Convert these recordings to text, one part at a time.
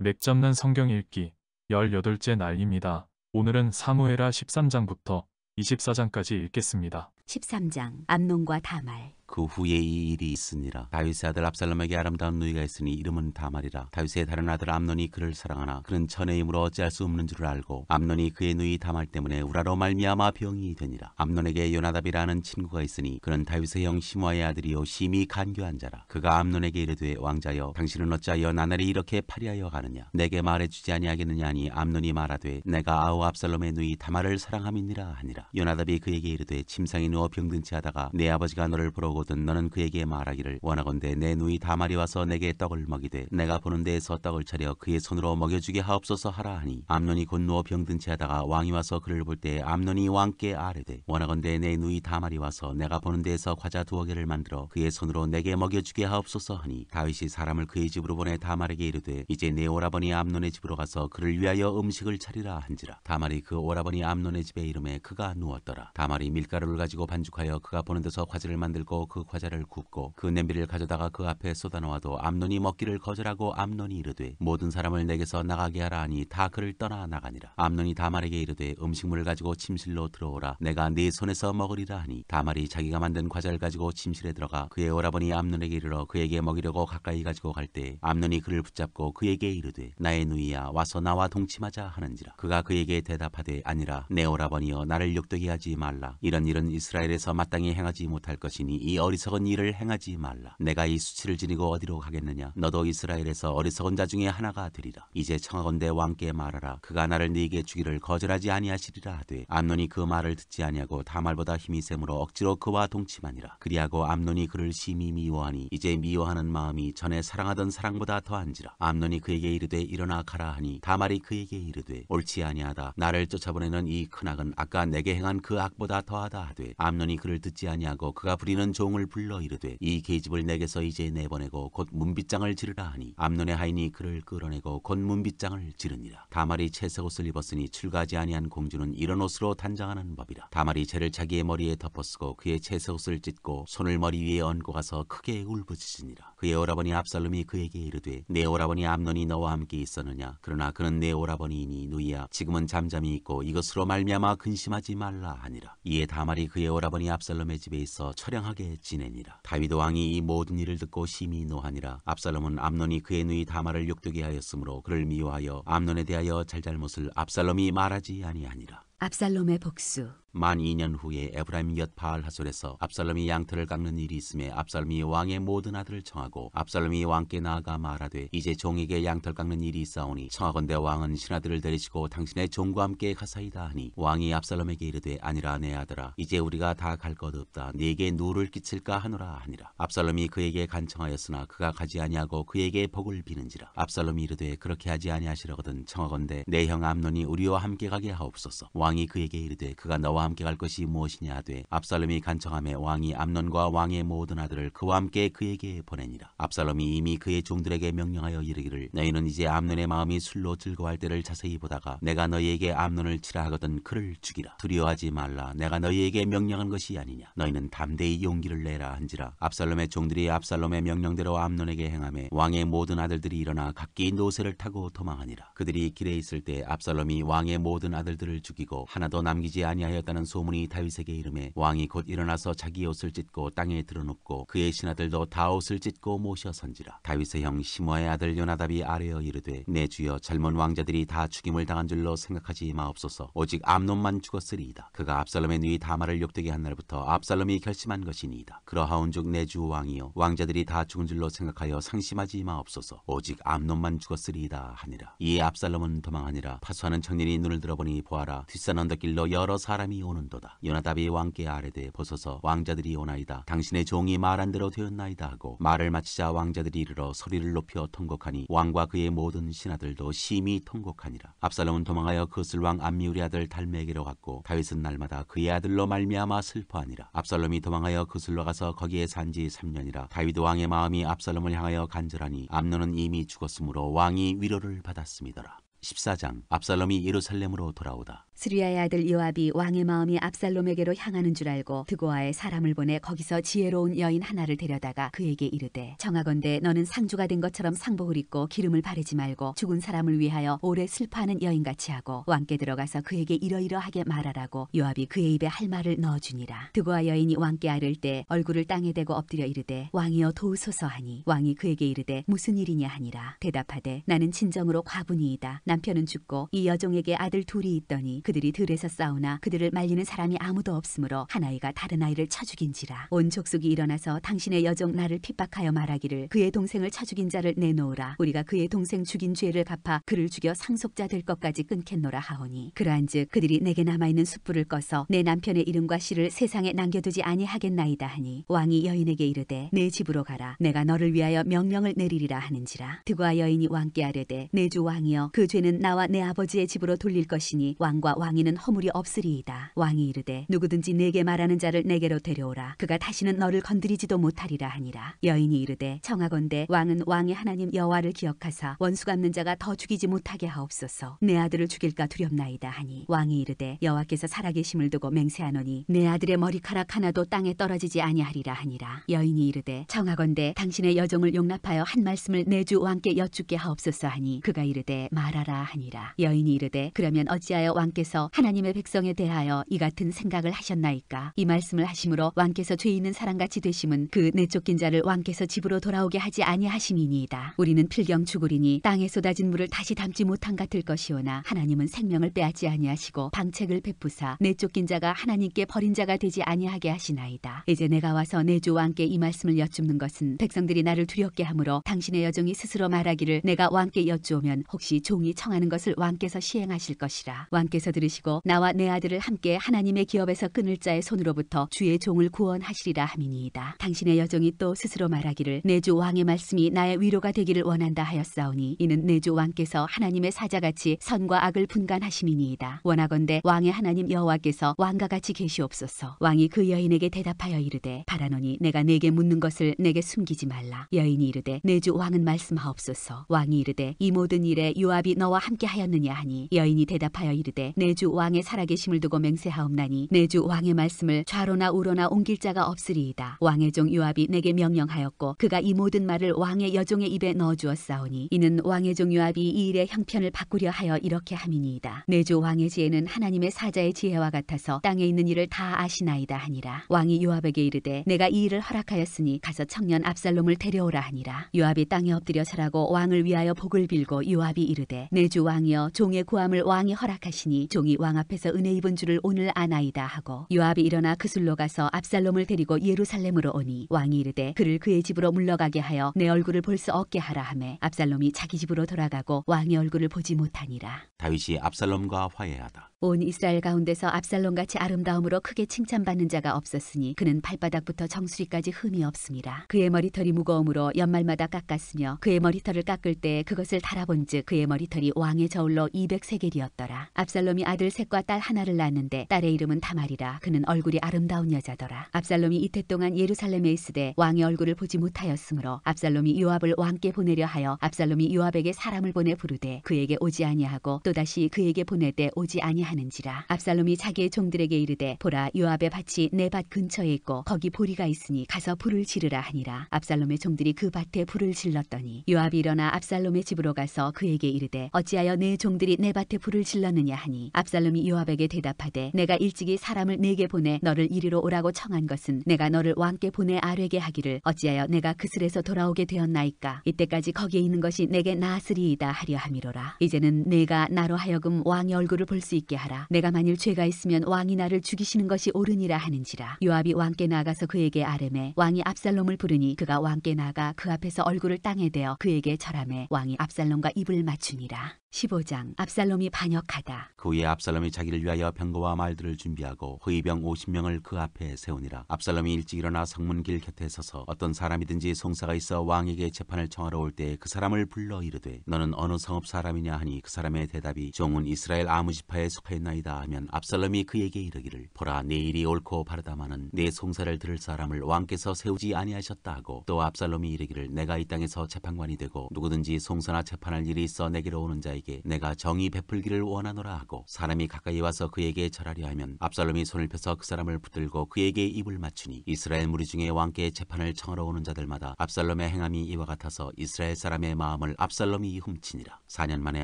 맥 잡는 성경 읽기 18째 날입니다. 오늘은 사무엘하 13장부터 24장까지 읽겠습니다. 13장 암논과 다말. 그 후에 이 일이 있으니라. 다윗의 아들 압살롬에게 아름다운 누이가 있으니 이름은 다말이라. 다윗의 다른 아들 암논이 그를 사랑하나 그는 처녀이므로 어찌할 수 없는 줄을 알고 암논이 그의 누이 다말 때문에 우라로 말미암아 병이 되니라. 암논에게 요나답이라는 친구가 있으니 그는 다윗의 형 시므아의 아들이요 심히 간교한 자라. 그가 암논에게 이르되 왕자여 당신은 어찌하여 나날이 이렇게 파리하여 가느냐. 내게 말해주지 아니하겠느냐 하니 암논이 말하되 내가 아우 압살롬의 누이 다말을 사랑함이니라 하니라. 요나답이 그에게 이르되 침상에 누워 병든 채 하다가 내 아버지가 너를 보러 오거든 너는 그에게 말하기를 원하건대 내 누이 다말이 와서 내게 떡을 먹이되 내가 보는 데에서 떡을 차려 그의 손으로 먹여주게 하옵소서 하라 하니 암논이 곧 누워 병든 채 하다가 왕이 와서 그를 볼 때 암논이 왕께 아뢰되 원하건대 내 누이 다말이 와서 내가 보는 데에서 과자 2개를 만들어 그의 손으로 내게 먹여주게 하옵소서 하니 다윗이 사람을 그의 집으로 보내 다말에게 이르되 이제 내 오라버니 암논의 집으로 가서 그를 위하여 음식을 차리라 한지라. 다말이 그 오라버니 암논의 집에 이름에 그가 누웠더라. 다말이 밀가루를 가지고 반죽하여 그가 보는 데서 과자를 만들고 그 과자를 굽고 그 냄비를 가져다가 그 앞에 쏟아놓아도 암논이 먹기를 거절하고 암논이 이르되 모든 사람을 내게서 나가게 하라 하니 다 그를 떠나 나가니라. 암논이 다말에게 이르되 음식물을 가지고 침실로 들어오라 내가 네 손에서 먹으리라 하니 다말이 자기가 만든 과자를 가지고 침실에 들어가 그의 오라버니 암논에게 이르러 그에게 먹이려고 가까이 가지고 갈 때 암논이 그를 붙잡고 그에게 이르되 나의 누이야 와서 나와 동침하자 하는지라. 그가 그에게 대답하되 아니라 내 오라버니여 나를 욕되게 하지 말라. 이런 일은 이스라엘에서 마땅히 행하지 못할 것이니 이 어리석은 일을 행하지 말라. 내가 이 수치를 지니고 어디로 가겠느냐. 너도 이스라엘에서 어리석은 자 중에 하나가 되리라. 이제 청하건대 왕께 말하라. 그가 나를 네게 주기를 거절하지 아니하시리라 하되 암논이 그 말을 듣지 아니하고 다말보다 힘이 세므로 억지로 그와 동침하니라. 그리하고 암논이 그를 심히 미워하니 이제 미워하는 마음이 전에 사랑하던 사랑보다 더한지라. 암논이 그에게 이르되 일어나 가라 하니 다말이 그에게 이르되 옳지 아니하다. 나를 쫓아보내는 이 큰 악은 아까 내게 행한 그 악보다 더하다 하되 암논이 그를 듣지 아니하고 그가 부리는 종을 불러 이르되 이 계집을 내게서 이제 내보내고 곧 문빗장을 지르라 하니 암논의 하인이 그를 끌어내고 곧 문빗장을 지르니라. 다말이 채색 옷을 입었으니 출가하지 아니한 공주는 이런 옷으로 단장하는 법이라. 다말이 재를 자기의 머리에 덮어쓰고 그의 채색 옷을 찢고 손을 머리 위에 얹고 가서 크게 울부짖으니라. 그의 오라버니 압살롬이 그에게 이르되 내 오라버니 암논이 너와 함께 있었느냐. 그러나 그는 내 오라버니이니 누이야 지금은 잠잠히 있고 이것으로 말미암아 근심하지 말라 하니라. 이에 다말이 그의 오라버니 압살롬의 집에 있어 처량하게 지내니라. 다윗 왕이 이 모든 일을 듣고 심히 노하니라. 압살롬은 암논이 그의 누이 다말을 욕되게 하였으므로 그를 미워하여 암논에 대하여 잘잘못을 압살롬이 말하지 아니하니라. 압살롬의 복수. 만 2년 후에 에브라임 곁 바알 하솔에서 압살롬이 양털을 깎는 일이 있음에 압살롬이 왕의 모든 아들을 청하고 압살롬이 왕께 나아가 말하되 이제 종에게 양털 깎는 일이 있사오니 청하건대 왕은 신하들을 데리시고 당신의 종과 함께 가사이다 하니 왕이 압살롬에게 이르되 아니라 내 아들아 이제 우리가 다 갈 것 없다. 네게 누를 끼칠까 하노라 하니라. 압살롬이 그에게 간청하였으나 그가 가지 아니하고 그에게 복을 비는지라. 압살롬이 이르되 그렇게 하지 아니하시려거든 청하건대 내 형 암논이 우리와 함께 가게 하옵소서. 왕이 그에게 이르되 그가 너와 함께 갈 것이 무엇이냐 하되 압살롬이 간청하매 왕이 암논과 왕의 모든 아들을 그와 함께 그에게 보내니라. 압살롬이 이미 그의 종들에게 명령하여 이르기를 너희는 이제 암논의 마음이 술로 즐거워할 때를 자세히 보다가 내가 너희에게 암논을 치라 하거든 그를 죽이라. 두려워하지 말라. 내가 너희에게 명령한 것이 아니냐. 너희는 담대히 용기를 내라 한지라. 압살롬의 종들이 압살롬의 명령대로 암논에게 행하매 왕의 모든 아들들이 일어나 각기 노새를 타고 도망하니라. 그들이 길에 있을 때 압살롬이 왕의 모든 아들들을 죽이고 하나도 남기지 아니하였다는 소문이 다윗에게 이르매 왕이 곧 일어나서 자기 옷을 찢고 땅에 드러눕고 그의 신하들도 다 옷을 찢고 모셔 선지라. 다윗의 형 시므아의 아들 요나답이 아뢰어 이르되 내 주여 젊은 왕자들이 다 죽임을 당한 줄로 생각하지 마옵소서. 오직 암논만 죽었으리이다. 그가 압살롬의 누이 다말을 욕되게 한 날부터 압살롬이 결심한 것이니이다. 그러하온즉 내 주 왕이여 왕자들이 다 죽은 줄로 생각하여 상심하지 마옵소서. 오직 암논만 죽었으리이다 하니라. 이에 압살롬은 도망하니라. 파수하는 청년이 눈을 들어보니 보아라 뒷산 언덕길로 여러 사람이 오는도다. 요나답이 왕께 아뢰되 보소서 왕자들이 오나이다. 당신의 종이 말한 대로 되었나이다 하고 말을 마치자 왕자들이 이르러 소리를 높여 통곡하니 왕과 그의 모든 신하들도 심히 통곡하니라. 압살롬은 도망하여 그슬 왕 암미울의 아들 달메에게로 갔고 다윗은 날마다 그의 아들로 말미암아 슬퍼하니라. 압살롬이 도망하여 그슬로 가서 거기에 산지 3년이라. 다윗 왕의 마음이 압살롬을 향하여 간절하니 암논은 이미 죽었으므로 왕이 위로를 받았음이더라. 14장 압살롬이 예루살렘으로 돌아오다. 스루야의 아들 요압이 왕의 마음이 압살롬에게로 향하는 줄 알고 드고아에 사람을 보내 거기서 지혜로운 여인 하나를 데려다가 그에게 이르되 청하건대 너는 상주가 된 것처럼 상복을 입고 기름을 바르지 말고 죽은 사람을 위하여 오래 슬퍼하는 여인같이 하고 왕께 들어가서 그에게 이러이러하게 말하라고 요압이 그의 입에 할 말을 넣어주니라. 드고아 여인이 왕께 아를 때 얼굴을 땅에 대고 엎드려 이르되 왕이여 도우소서 하니 왕이 그에게 이르되 무슨 일이냐 하니라. 대답하되 나는 진정으로 과부니이다. 남편은 죽고 이 여종에게 아들 둘이 있더니 그들이 들에서 싸우나 그들을 말리는 사람이 아무도 없으므로 한 아이가 다른 아이를 쳐 죽인지라. 온 족속이 일어나서 당신의 여종 나를 핍박하여 말하기를 그의 동생을 쳐 죽인 자를 내놓으라. 우리가 그의 동생 죽인 죄를 갚아 그를 죽여 상속자 될 것까지 끊겠노라 하오니 그러한즉 그들이 내게 남아있는 숯불을 꺼서 내 남편의 이름과 씨를 세상에 남겨두지 아니하겠나이다 하니 왕이 여인에게 이르되 내 집으로 가라. 내가 너를 위하여 명령을 내리리라 하는지라. 드고아 여인이 왕께 아뢰되 내 주 왕이여 그 죄는 나와 내 아버지의 집으로 돌릴 것이니 왕과 왕위는 허물이 없으리이다. 왕이 이르되 누구든지 내게 말하는 자를 내게로 데려오라. 그가 다시는 너를 건드리지도 못하리라 하니라. 여인이 이르되 청하건대 왕은 왕의 하나님 여호와를 기억하사 원수 갚는 자가 더 죽이지 못하게 하옵소서. 내 아들을 죽일까 두렵나이다 하니 왕이 이르되 여호와께서 살아계심을 두고 맹세하노니 내 아들의 머리카락 하나도 땅에 떨어지지 아니하리라 하니라. 여인이 이르되 청하건대 당신의 여종을 용납하여 한 말씀을 내 주 왕께 여쭙게 하옵소서 하니 그가 이르되 말하라 하니라. 여인이 이르되 그러면 어찌하여 왕께서 하나님의 백성에 대하여 이 같은 생각을 하셨나이까? 이 말씀을 하심으로 왕께서 죄 있는 사람같이 되심은 그 내쫓긴 자를 왕께서 집으로 돌아오게 하지 아니하심이니이다. 우리는 필경 죽으리니 땅에 쏟아진 물을 다시 담지 못한 같을 것이오나 하나님은 생명을 빼앗지 아니하시고 방책을 베푸사 내쫓긴 자가 하나님께 버린 자가 되지 아니하게 하시나이다. 이제 내가 와서 내 주 왕께 이 말씀을 여쭙는 것은 백성들이 나를 두렵게 하므로 당신의 여종이 스스로 말하기를 내가 왕께 여쭈오면 혹시 종이 청하는 것을 왕께서 시행하실 것이라. 왕께서 들으시고 나와 내 아들을 함께 하나님의 기업에서 끊을 자의 손으로부터 주의 종을 구원하시리라 함이니이다. 당신의 여종이 또 스스로 말하기를 내 주 왕의 말씀이 나의 위로가 되기를 원한다 하였사오니 이는 내 주 왕께서 하나님의 사자같이 선과 악을 분간하심이니이다. 원하건대 왕의 하나님 여호와께서 왕과 같이 계시옵소서. 왕이 그 여인에게 대답하여 이르되 바라노니 내가 내게 묻는 것을 내게 숨기지 말라. 여인이 이르되 내 주 왕은 말씀하옵소서. 왕이 이르되 이 모든 일에 요압이 너와 함께 하였느냐 하니 여인이 대답하여 이르되 내 주 왕의 살아계심을 두고 맹세하옵나니 내 주 왕의 말씀을 좌로나 우로나 옮길 자가 없으리이다. 왕의 종 요압이 내게 명령하였고 그가 이 모든 말을 왕의 여종의 입에 넣어주었사오니 이는 왕의 종 요압이 이 일의 형편을 바꾸려 하여 이렇게 함이니이다. 내 주 왕의 지혜는 하나님의 사자의 지혜와 같아서 땅에 있는 일을 다 아시나이다 하니라. 왕이 요압에게 이르되 내가 이 일을 허락하였으니 가서 청년 압살롬을 데려오라 하니라. 요압이 땅에 엎드려 절하고 왕을 위하여 복을 빌고 요압이 이르되 내 주 왕이여 종의 구함을 왕이 허락하시니 종이 왕 앞에서 은혜 입은 줄을 오늘 아나이다 하고 요압이 일어나 그술로 가서 압살롬을 데리고 예루살렘으로 오니 왕이 이르되 그를 그의 집으로 물러가게 하여 내 얼굴을 볼 수 없게 하라 하매 압살롬이 자기 집으로 돌아가고 왕의 얼굴을 보지 못하니라. 다윗이 압살롬과 화해하다. 온 이스라엘 가운데서 압살롬같이 아름다움으로 크게 칭찬받는 자가 없었으니 그는 발바닥부터 정수리까지 흠이 없음이라. 그의 머리털이 무거움으로 연말마다 깎았으며 그의 머리털을 깎을 때 그것을 달아본즉 그의 머리털이 왕의 저울로 200세겔이었더라. 압살롬이 아들 셋과 딸 하나를 낳았는데 딸의 이름은 다말이라. 그는 얼굴이 아름다운 여자더라. 압살롬이 이태 동안 예루살렘에 있으되 왕의 얼굴을 보지 못하였으므로 압살롬이 요압을 왕께 보내려 하여 압살롬이 요압에게 사람을 보내 부르되 그에게 오지 아니하고 또다시 그에게 보내되 오지 아니하는지라. 압살롬이 자기의 종들에게 이르되 보라 요압의 밭이 내 밭 근처에 있고 거기 보리가 있으니 가서 불을 지르라 하니라. 압살롬의 종들이 그 밭에 불을 질렀더니 요압이 일어나 압살롬의 집으로 가서 그에게 이르되 어찌하여 내 종들이 내 밭에 불을 질렀느냐 하니 압살롬이 요압에게 대답하되 내가 일찍이 사람을 내게 보내 너를 이리로 오라고 청한 것은 내가 너를 왕께 보내 아뢰게 하기를 어찌하여 내가 그슬에서 돌아오게 되었나이까. 이때까지 거기에 있는 것이 내게 나으리이다 하려 함이로라. 이제는 내가 나로 하여금 왕의 얼굴을 볼 수 있게 하라. 내가 만일 죄가 있으면 왕이 나를 죽이시는 것이 옳으니라 하는지라. 요압이 왕께 나가서 그에게 아뢰매 왕이 압살롬을 부르니 그가 왕께 나가 그 앞에서 얼굴을 땅에 대어 그에게 절하매 왕이 압살롬과 입을 맞추니라. 15장 압살롬이 반역하다. 그 후에 압살롬이 자기를 위하여 병거와 말들을 준비하고 호위병 50명을 그 앞에 세우니라. 압살롬이 일찍 일어나 성문길 곁에 서서 어떤 사람이든지 송사가 있어 왕에게 재판을 청하러 올 때 그 사람을 불러 이르되 너는 어느 성읍 사람이냐 하니 그 사람의 대답이 종은 이스라엘 아무 지파에 속하였나이다 하면 압살롬이 그에게 이르기를 보라 내 일이 옳고 바르다마는 내 송사를 들을 사람을 왕께서 세우지 아니하셨다 하고 또 압살롬이 이르기를 내가 이 땅에서 재판관이 되고 누구든지 송사나 재판할 일이 있어 내게로 돌아오는 자에게 내가 정의 베풀기를 원하노라 하고 사람이 가까이 와서 그에게 절하려 하면 압살롬이 손을 펴서 그 사람을 붙들고 그에게 입을 맞추니 이스라엘 무리 중에 왕께 재판을 청하러 오는 자들마다 압살롬의 행함이 이와 같아서 이스라엘 사람의 마음을 압살롬이 훔치니라. 4년 만에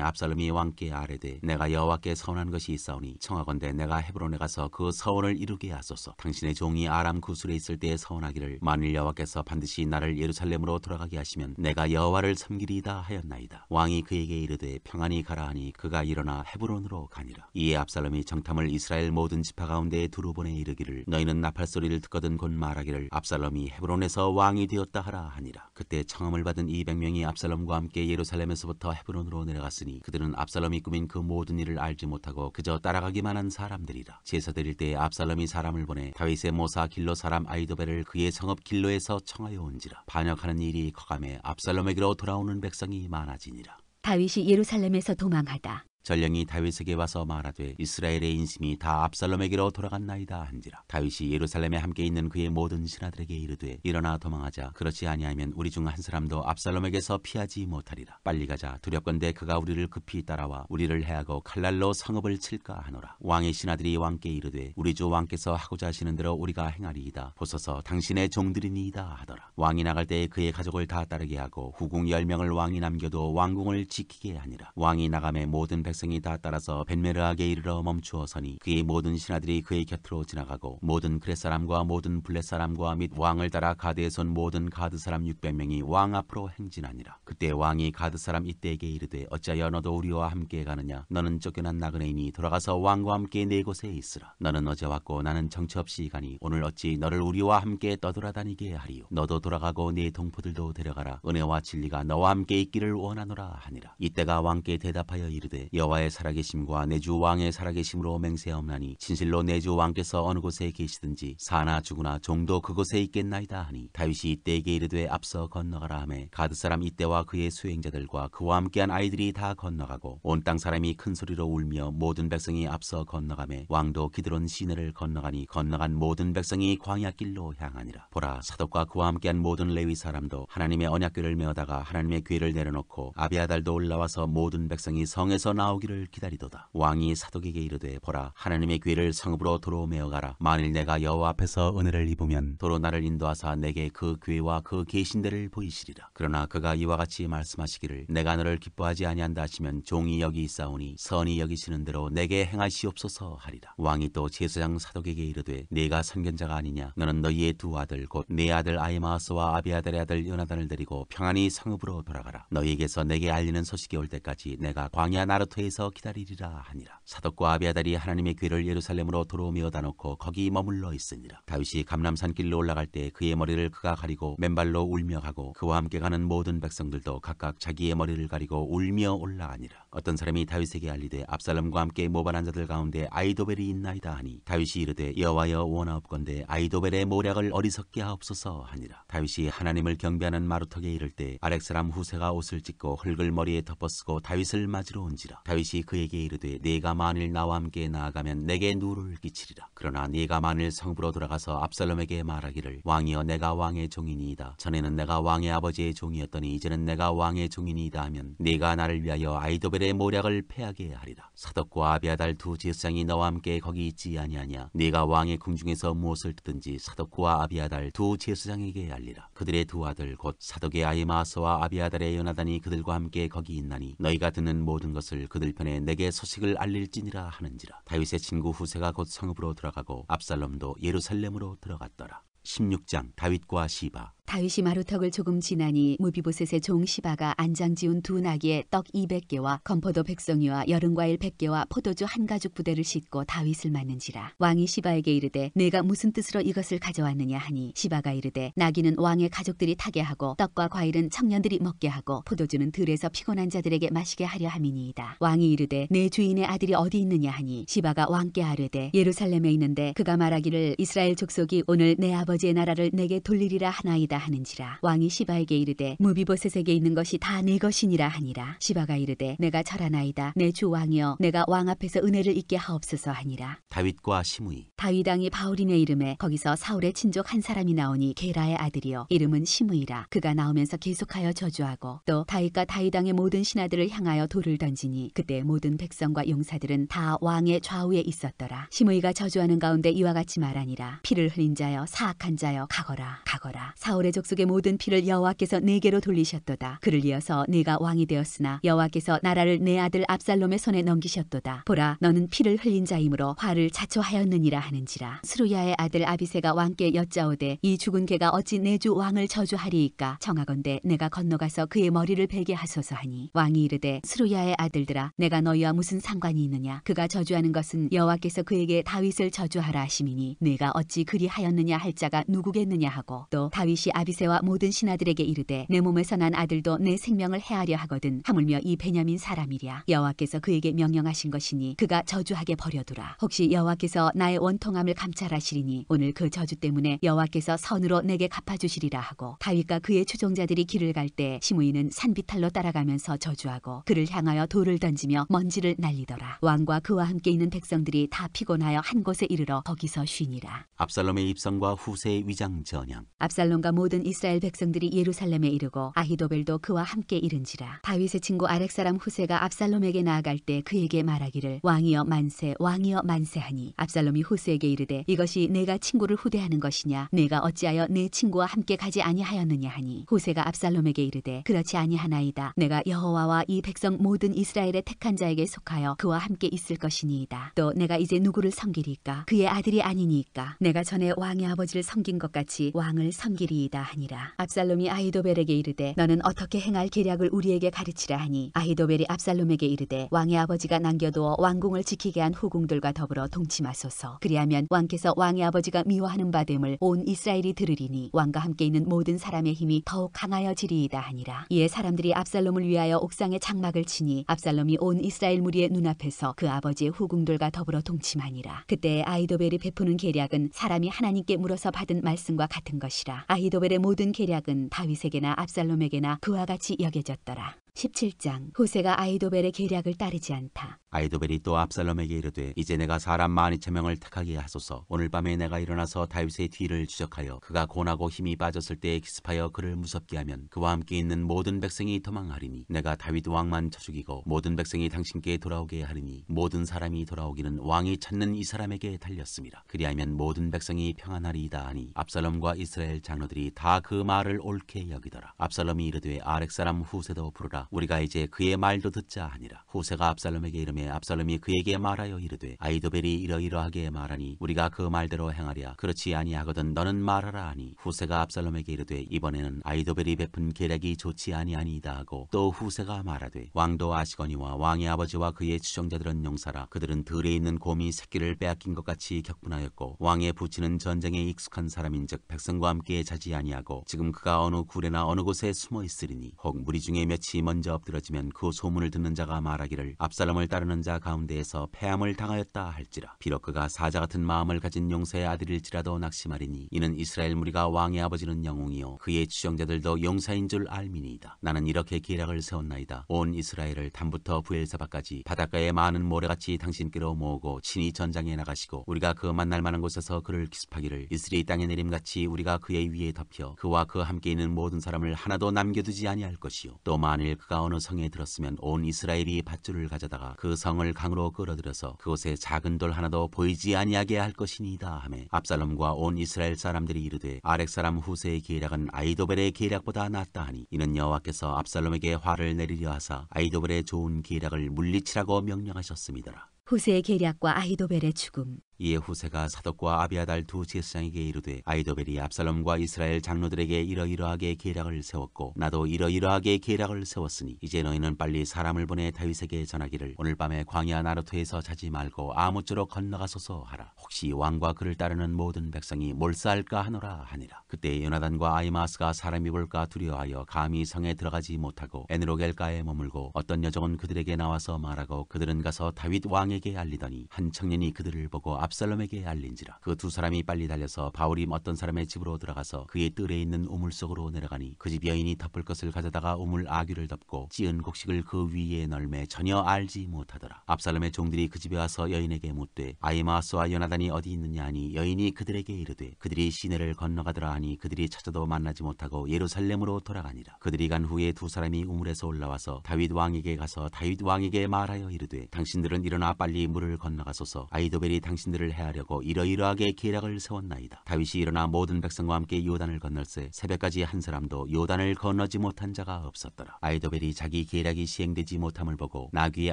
압살롬이 왕께 아뢰되 내가 여호와께 서원한 것이 있사오니 청하건대 내가 헤브론에 가서 그 서원을 이루게 하소서. 당신의 종이 아람 구술에 있을 때에 서원하기를 만일 여호와께서 반드시 나를 예루살렘으로 돌아가게 하시면 내가 여호와를 섬기리이다 하였나이다. 왕이 그에게 이르되 평안히 가라 하니 그가 일어나 헤브론으로 가니라. 이에 압살롬이 정탐을 이스라엘 모든 지파 가운데에 두루 보내 이르기를 너희는 나팔 소리를 듣거든 곧 말하기를 압살롬이 헤브론에서 왕이 되었다 하라 하니라. 그때 청함을 받은 200명이 압살롬과 함께 예루살렘에서부터 헤브론으로 내려갔으니 그들은 압살롬이 꾸민 그 모든 일을 알지 못하고 그저 따라가기만 한 사람들이라. 제사 드릴 때에 압살롬이 사람을 보내 다윗의 모사 길로 사람 아이도벨을 그의 성읍 길로에서 청하여 온지라. 반역하는 일이 커가매 압살롬에게로 돌아오는 백성이 많아지니라. 다윗이 예루살렘에서 도망하다. 전령이 다윗에게 와서 말하되 이스라엘의 인심이 다 압살롬에게로 돌아갔나이다 한지라. 다윗이 예루살렘에 함께 있는 그의 모든 신하들에게 이르되 일어나 도망하자. 그렇지 아니하면 우리 중 한 사람도 압살롬에게서 피하지 못하리라. 빨리 가자. 두렵건대 그가 우리를 급히 따라와 우리를 해하고 칼날로 성읍을 칠까 하노라. 왕의 신하들이 왕께 이르되 우리 주 왕께서 하고자 하시는 대로 우리가 행하리이다. 보소서 당신의 종들이니이다 하더라. 왕이 나갈 때에 그의 가족을 다 따르게 하고 후궁 10명을 왕이 남겨도 왕궁을 지키게 하니라. 왕이 나가매 모든 백성이 다 따라서 벤메르하게 이르러 멈추어 서니 그의 모든 신하들이 그의 곁으로 지나가고 모든 그렛 사람과 모든 블렛 사람과 및 왕을 따라 가드에서 온 모든 가드 사람 600명이 왕 앞으로 행진하니라. 그때 왕이 가드 사람 이때에게 이르되 어찌하여 너도 우리와 함께 가느냐. 너는 쫓겨난 나그네이니 돌아가서 왕과 함께 네 곳에 있으라. 너는 어제 왔고 나는 정처 없이 가니 오늘 어찌 너를 우리와 함께 떠돌아다니게 하리요. 너도 돌아가고 네 동포들도 데려가라. 은혜와 진리가 너와 함께 있기를 원하노라 하니라. 이때가 왕께 대답하여 이르되 여호와의 살아계심과 내 주 왕의 살아계심으로 맹세하옵나니 진실로 내 주 왕께서 어느 곳에 계시든지 사나 죽으나 종도 그곳에 있겠나이다 하니 다윗이 이때에게 이르되 앞서 건너가라 하매 가드 사람 이때와 그의 수행자들과 그와 함께한 아이들이 다 건너가고 온 땅 사람이 큰 소리로 울며 모든 백성이 앞서 건너가매 왕도 기드론 시내를 건너가니 건너간 모든 백성이 광야길로 향하니라. 보라 사독과 그와 함께한 모든 레위 사람도 하나님의 언약궤를 메어다가 하나님의 궤를 내려놓고 아비아달도 올라와서 모든 백성이 성에서 나오기를 기다리도다. 왕이 사독에게 이르되 보라 하나님의 궤를 성읍으로 도로 메어가라. 만일 내가 여호와 앞에서 은혜를 입으면 도로 나를 인도하사 내게 그 궤와 그 계신대를 보이시리라. 그러나 그가 이와 같이 말씀하시기를 내가 너를 기뻐하지 아니한다 하시면 종이 여기 있사오니 선이 여기시는 대로 내게 행하시옵소서 하리라. 왕이 또 제사장 사독에게 이르되 네가 선견자가 아니냐. 너는 너희의 두 아들 곧 네 아들 아히마아스와 아비아달의 아들 요나단을 데리고 평안히 성읍으로 돌아가라. 너희에게서 내게 알리는 소식이 올 때까지 내가 광야 나루토에서 기다리리라 하니라. 사독과 아비아달이 하나님의 궤를 예루살렘으로 도로 메어다 놓고 거기 머물러 있으니라. 다윗이 감람산 길로 올라갈 때 그의 머리를 그가 가리고 맨발로 울며 가고 그와 함께 가는 모든 백성들도 각각 자기의 머리를 가리고 울며 올라가니라. 어떤 사람이 다윗에게 알리되 압살롬과 함께 모반한 자들 가운데 아이도벨이 있나이다 하니 다윗이 이르되 여호와여 원하옵건대 아이도벨의 모략을 어리석게 하옵소서 하니라. 다윗이 하나님을 경배하는 마루턱에 이를 때 아렉 사람 후세가 옷을 찢고 흙을 머리에 덮어쓰고 다윗을 맞으러 온지라. 다윗이 그에게 이르되 네가 만일 나와 함께 나아가면 내게 누를 끼치리라. 그러나 네가 만일 성읍으로 돌아가서 압살롬에게 말하기를 왕이여 내가 왕의 종이니이다. 전에는 내가 왕의 아버지의 종이었더니 이제는 내가 왕의 종이니이다 하면 네가 나를 위하여 아이도벨의 모략을 패하게 하리라. 사독과 아비아달 두 제사장이 너와 함께 거기 있지 아니하냐. 네가 왕의 궁중에서 무엇을 듣든지 사독과 아비아달 두 제사장에게 알리라. 그들의 두 아들 곧 사독의 아히마아스와 아비아달의 요나단이 그들과 함께 거기 있나니 너희가 듣는 모든 것을 그들 편에 내게 소식을 알릴지니라 하는지라. 다윗의 친구 후세가 곧 성읍으로 들어가고 압살롬도 예루살렘으로 들어갔더라. 16장 다윗과 시바. 다윗이 마루턱을 조금 지나니 무비보셋의 종 시바가 안장 지운 두 나귀에 떡 200개와 건포도 백송이와 여름과일 100개와 포도주 한 가죽 부대를 싣고 다윗을 맞는지라. 왕이 시바에게 이르되 내가 무슨 뜻으로 이것을 가져왔느냐 하니 시바가 이르되 나귀는 왕의 가족들이 타게 하고 떡과 과일은 청년들이 먹게 하고 포도주는 들에서 피곤한 자들에게 마시게 하려 함이니이다. 왕이 이르되 내 주인의 아들이 어디 있느냐 하니 시바가 왕께 아뢰되 예루살렘에 있는데 그가 말하기를 이스라엘 족속이 오늘 내 아버지의 나라를 내게 돌리리라 하나이다 아니하나이다 하는지라. 왕이 시바에게 이르되 무비보셋에게 있는 것이 다 내 것이니라 하니라. 시바가 이르되 내가 절하나이다. 내 주 왕이여 내가 왕 앞에서 은혜를 잊게 하옵소서 하니라. 다윗과 시므이. 다윗 왕이 바울임의 이름에 거기서 사울의 친족 한 사람이 나오니 게라의 아들이요 이름은 시므이라. 그가 나오면서 계속하여 저주하고 또 다윗과 다윗 왕의 모든 신하들을 향하여 돌을 던지니 그때 모든 백성과 용사들은 다 왕의 좌우에 있었더라. 시므이가 저주하는 가운데 이와 같이 말하니라. 피를 흘린 자여 사악한 자여 가거라 가거라. 사울의 족속의 모든 피를 여호와께서 내게로 돌리셨도다. 그를 이어서 네가 왕이 되었으나 여호와께서 나라를 내 아들 압살롬의 손에 넘기셨도다. 보라 너는 피를 흘린 자이므로 화를 자초하였느니라 하는지라. 스루야의 아들 아비새가 왕께 여짜오되 이 죽은 개가 어찌 내 주 왕을 저주하리이까. 청하건대 내가 건너가서 그의 머리를 베게 하소서 하니 왕이 이르되 스루야의 아들들아 내가 너희와 무슨 상관이 있느냐. 그가 저주하는 것은 여호와께서 그에게 다윗을 저주하라 하심이니 내가 어찌 그리하였느냐 할 자가 누구겠느냐 하고 또 다윗이 아비새와 모든 신하들에게 이르되 내 몸에서 난 아들도 내 생명을 해하려 하거든 하물며 이 베냐민 사람이랴. 여호와께서 그에게 명령하신 것이니 그가 저주하게 버려두라. 혹시 여호와께서 나의 원통함을 감찰하시리니 오늘 그 저주 때문에 여호와께서 선으로 내게 갚아주시리라 하고 다윗과 그의 추종자들이 길을 갈 때 시므이는 산비탈로 따라가면서 저주하고 그를 향하여 돌을 던지며 먼지를 날리더라. 왕과 그와 함께 있는 백성들이 다 피곤하여 한 곳에 이르러 거기서 쉬니라. 압살롬의 입성과 후세의 위장 전향. 압살롬과 모든 이스라엘 백성들이 예루살렘에 이르고 아히도벨도 그와 함께 이른지라. 다윗의 친구 아렉 사람 후세가 압살롬에게 나아갈 때 그에게 말하기를 왕이여 만세 왕이여 만세하니 압살롬이 후세에게 이르되 이것이 내가 친구를 후대하는 것이냐. 내가 어찌하여 내 친구와 함께 가지 아니하였느냐 하니 후세가 압살롬에게 이르되 그렇지 아니하나이다. 내가 여호와와 이 백성 모든 이스라엘의 택한 자에게 속하여 그와 함께 있을 것이니이다. 또 내가 이제 누구를 섬기리까. 그의 아들이 아니니까. 내가 전에 왕의 아버지를 섬긴 것 같이 왕을 섬기리이다 하니라. 압살롬이 아히도벨에게 이르되 너는 어떻게 행할 계략을 우리에게 가르치라 하니 아히도벨이 압살롬에게 이르되 왕의 아버지가 남겨두어 왕궁을 지키게 한 후궁들과 더불어 동침하소서. 그리하면 왕께서 왕의 아버지가 미워하는 바 됨을 온 이스라엘이 들으리니 왕과 함께 있는 모든 사람의 힘이 더욱 강하여지리이다 하니라. 이에 사람들이 압살롬을 위하여 옥상에 장막을 치니 압살롬이 온 이스라엘 무리의 눈앞에서 그 아버지의 후궁들과 더불어 동침하니라. 그때 아히도벨이 베푸는 계략은 사람이 하나님께 물어서 받은 말씀과 같은 것이라. 아히도벨의 모든 계략은 다윗에게나 압살롬에게나 그와 같이 여겨졌더라. 17장 후세가 아히도벨의 계략을 따르지 않다. 아히도벨이 또 압살롬에게 이르되 이제 내가 사람 12,000명을 택하게 하소서. 오늘 밤에 내가 일어나서 다윗의 뒤를 추적하여 그가 고나고 힘이 빠졌을 때에 기습하여 그를 무섭게 하면 그와 함께 있는 모든 백성이 도망하리니 내가 다윗 왕만 쳐 죽이고 모든 백성이 당신께 돌아오게 하리니 모든 사람이 돌아오기는 왕이 찾는 이 사람에게 달렸습니다. 그리하면 모든 백성이 평안하리이다 하니 압살롬과 이스라엘 장로들이 다 그 말을 옳게 여기더라. 압살롬이 이르되 아렉 사람 후세도 부르라. 우리가 이제 그의 말도 듣자 하니라. 후세가 압살롬에게 이르매 압살롬이 그에게 말하여 이르되 아히도벨이 이러이러하게 말하니 우리가 그 말대로 행하랴. 그렇지 아니하거든 너는 말하라 하니 후세가 압살롬에게 이르되 이번에는 아히도벨이 베푼 계략이 좋지 아니하니이다 하고 또 후세가 말하되 왕도 아시거니와 왕의 아버지와 그의 추종자들은 용사라. 그들은 들에 있는 곰이 새끼를 빼앗긴 것 같이 격분하였고 왕의 부친은 전쟁에 익숙한 사람인즉 백성과 함께 자지 아니하고 지금 그가 어느 굴에나 어느 곳에 숨어 있으리니 혹 무리 중에 몇이 먼저 엎드러지면 그 소문을 듣는 자가 말하기를 압살롬을 따르는 자 가운데에서 패함을 당하였다 할지라. 비록 그가 사자 같은 마음을 가진 용사의 아들일지라도 낙심하리니 이는 이스라엘 무리가 왕의 아버지는 영웅이요 그의 추종자들도 용사인 줄 알미니이다. 나는 이렇게 계략을 세웠나이다. 온 이스라엘을 단부터 부엘세바까지 바닷가의 많은 모래같이 당신께로 모으고 친히 전장에 나가시고 우리가 그 만날 만한 곳에서 그를 기습하기를 이슬이 땅에 내림같이 우리가 그의 위에 덮여 그와 그 함께 있는 모든 사람을 하나도 남겨두지 아니할 것이요 또 만일 그가 어느 성에 들었으면 온 이스라엘이 밧줄을 가져다가 그 성을 강으로 끌어들여서 그곳에 작은 돌 하나도 보이지 아니하게 할 것이니이다 하매 압살롬과 온 이스라엘 사람들이 이르되 아렉 사람 후세의 계략은 아히도벨의 계략보다 낫다 하니 이는 여호와께서 압살롬에게 화를 내리려 하사 아히도벨의 좋은 계략을 물리치라고 명령하셨음이더라. 후세의 계략과 아히도벨의 죽음. 이에 후세가 사독과 아비아달 두 제사장에게 이르되 아히도벨이 압살롬과 이스라엘 장로들에게 이러이러하게 계략을 세웠고 나도 이러이러하게 계략을 세웠으니 이제 너희는 빨리 사람을 보내 다윗에게 전하기를 오늘 밤에 광야 나루토에서 자지 말고 아무쪼록 건너가소서 하라. 혹시 왕과 그를 따르는 모든 백성이 몰사할까 하노라 하니라. 그때 요나단과 아히마스가 사람이 볼까 두려워하여 감히 성에 들어가지 못하고 에느로겔가에 머물고 어떤 여종은 그들에게 나와서 말하고 그들은 가서 다윗 왕에게 알리더니 한 청년이 그들을 보고 압살롬에게 알린지라. 그 두 사람이 빨리 달려서 바울이 어떤 사람의 집으로 들어가서 그의 뜰에 있는 우물 속으로 내려가니 그 집 여인이 덮을 것을 가져다가 우물 아귀를 덮고 찌은 곡식을 그 위에 널매 전혀 알지 못하더라. 압살롬의 종들이 그 집에 와서 여인에게 묻되 아히마아스와 요나단이 어디 있느냐 하니 여인이 그들에게 이르되 그들이 시내를 건너가더라 하니 그들이 찾아도 만나지 못하고 예루살렘으로 돌아가니라. 그들이 간 후에 두 사람이 우물에서 올라와서 다윗 왕에게 가서 다윗 왕에게 말하여 이르되 당신들은 일어나 빨리 물을 건너가소서. 아히도벨이 당신들을 해하려고 이러이러하게 계략을 세웠나이다. 다윗이 일어나 모든 백성과 함께 요단을 건널세 새벽까지 한 사람도 요단을 건너지 못한 자가 없었더라. 아히도벨이 자기 계략이 시행되지 못함을 보고 나귀의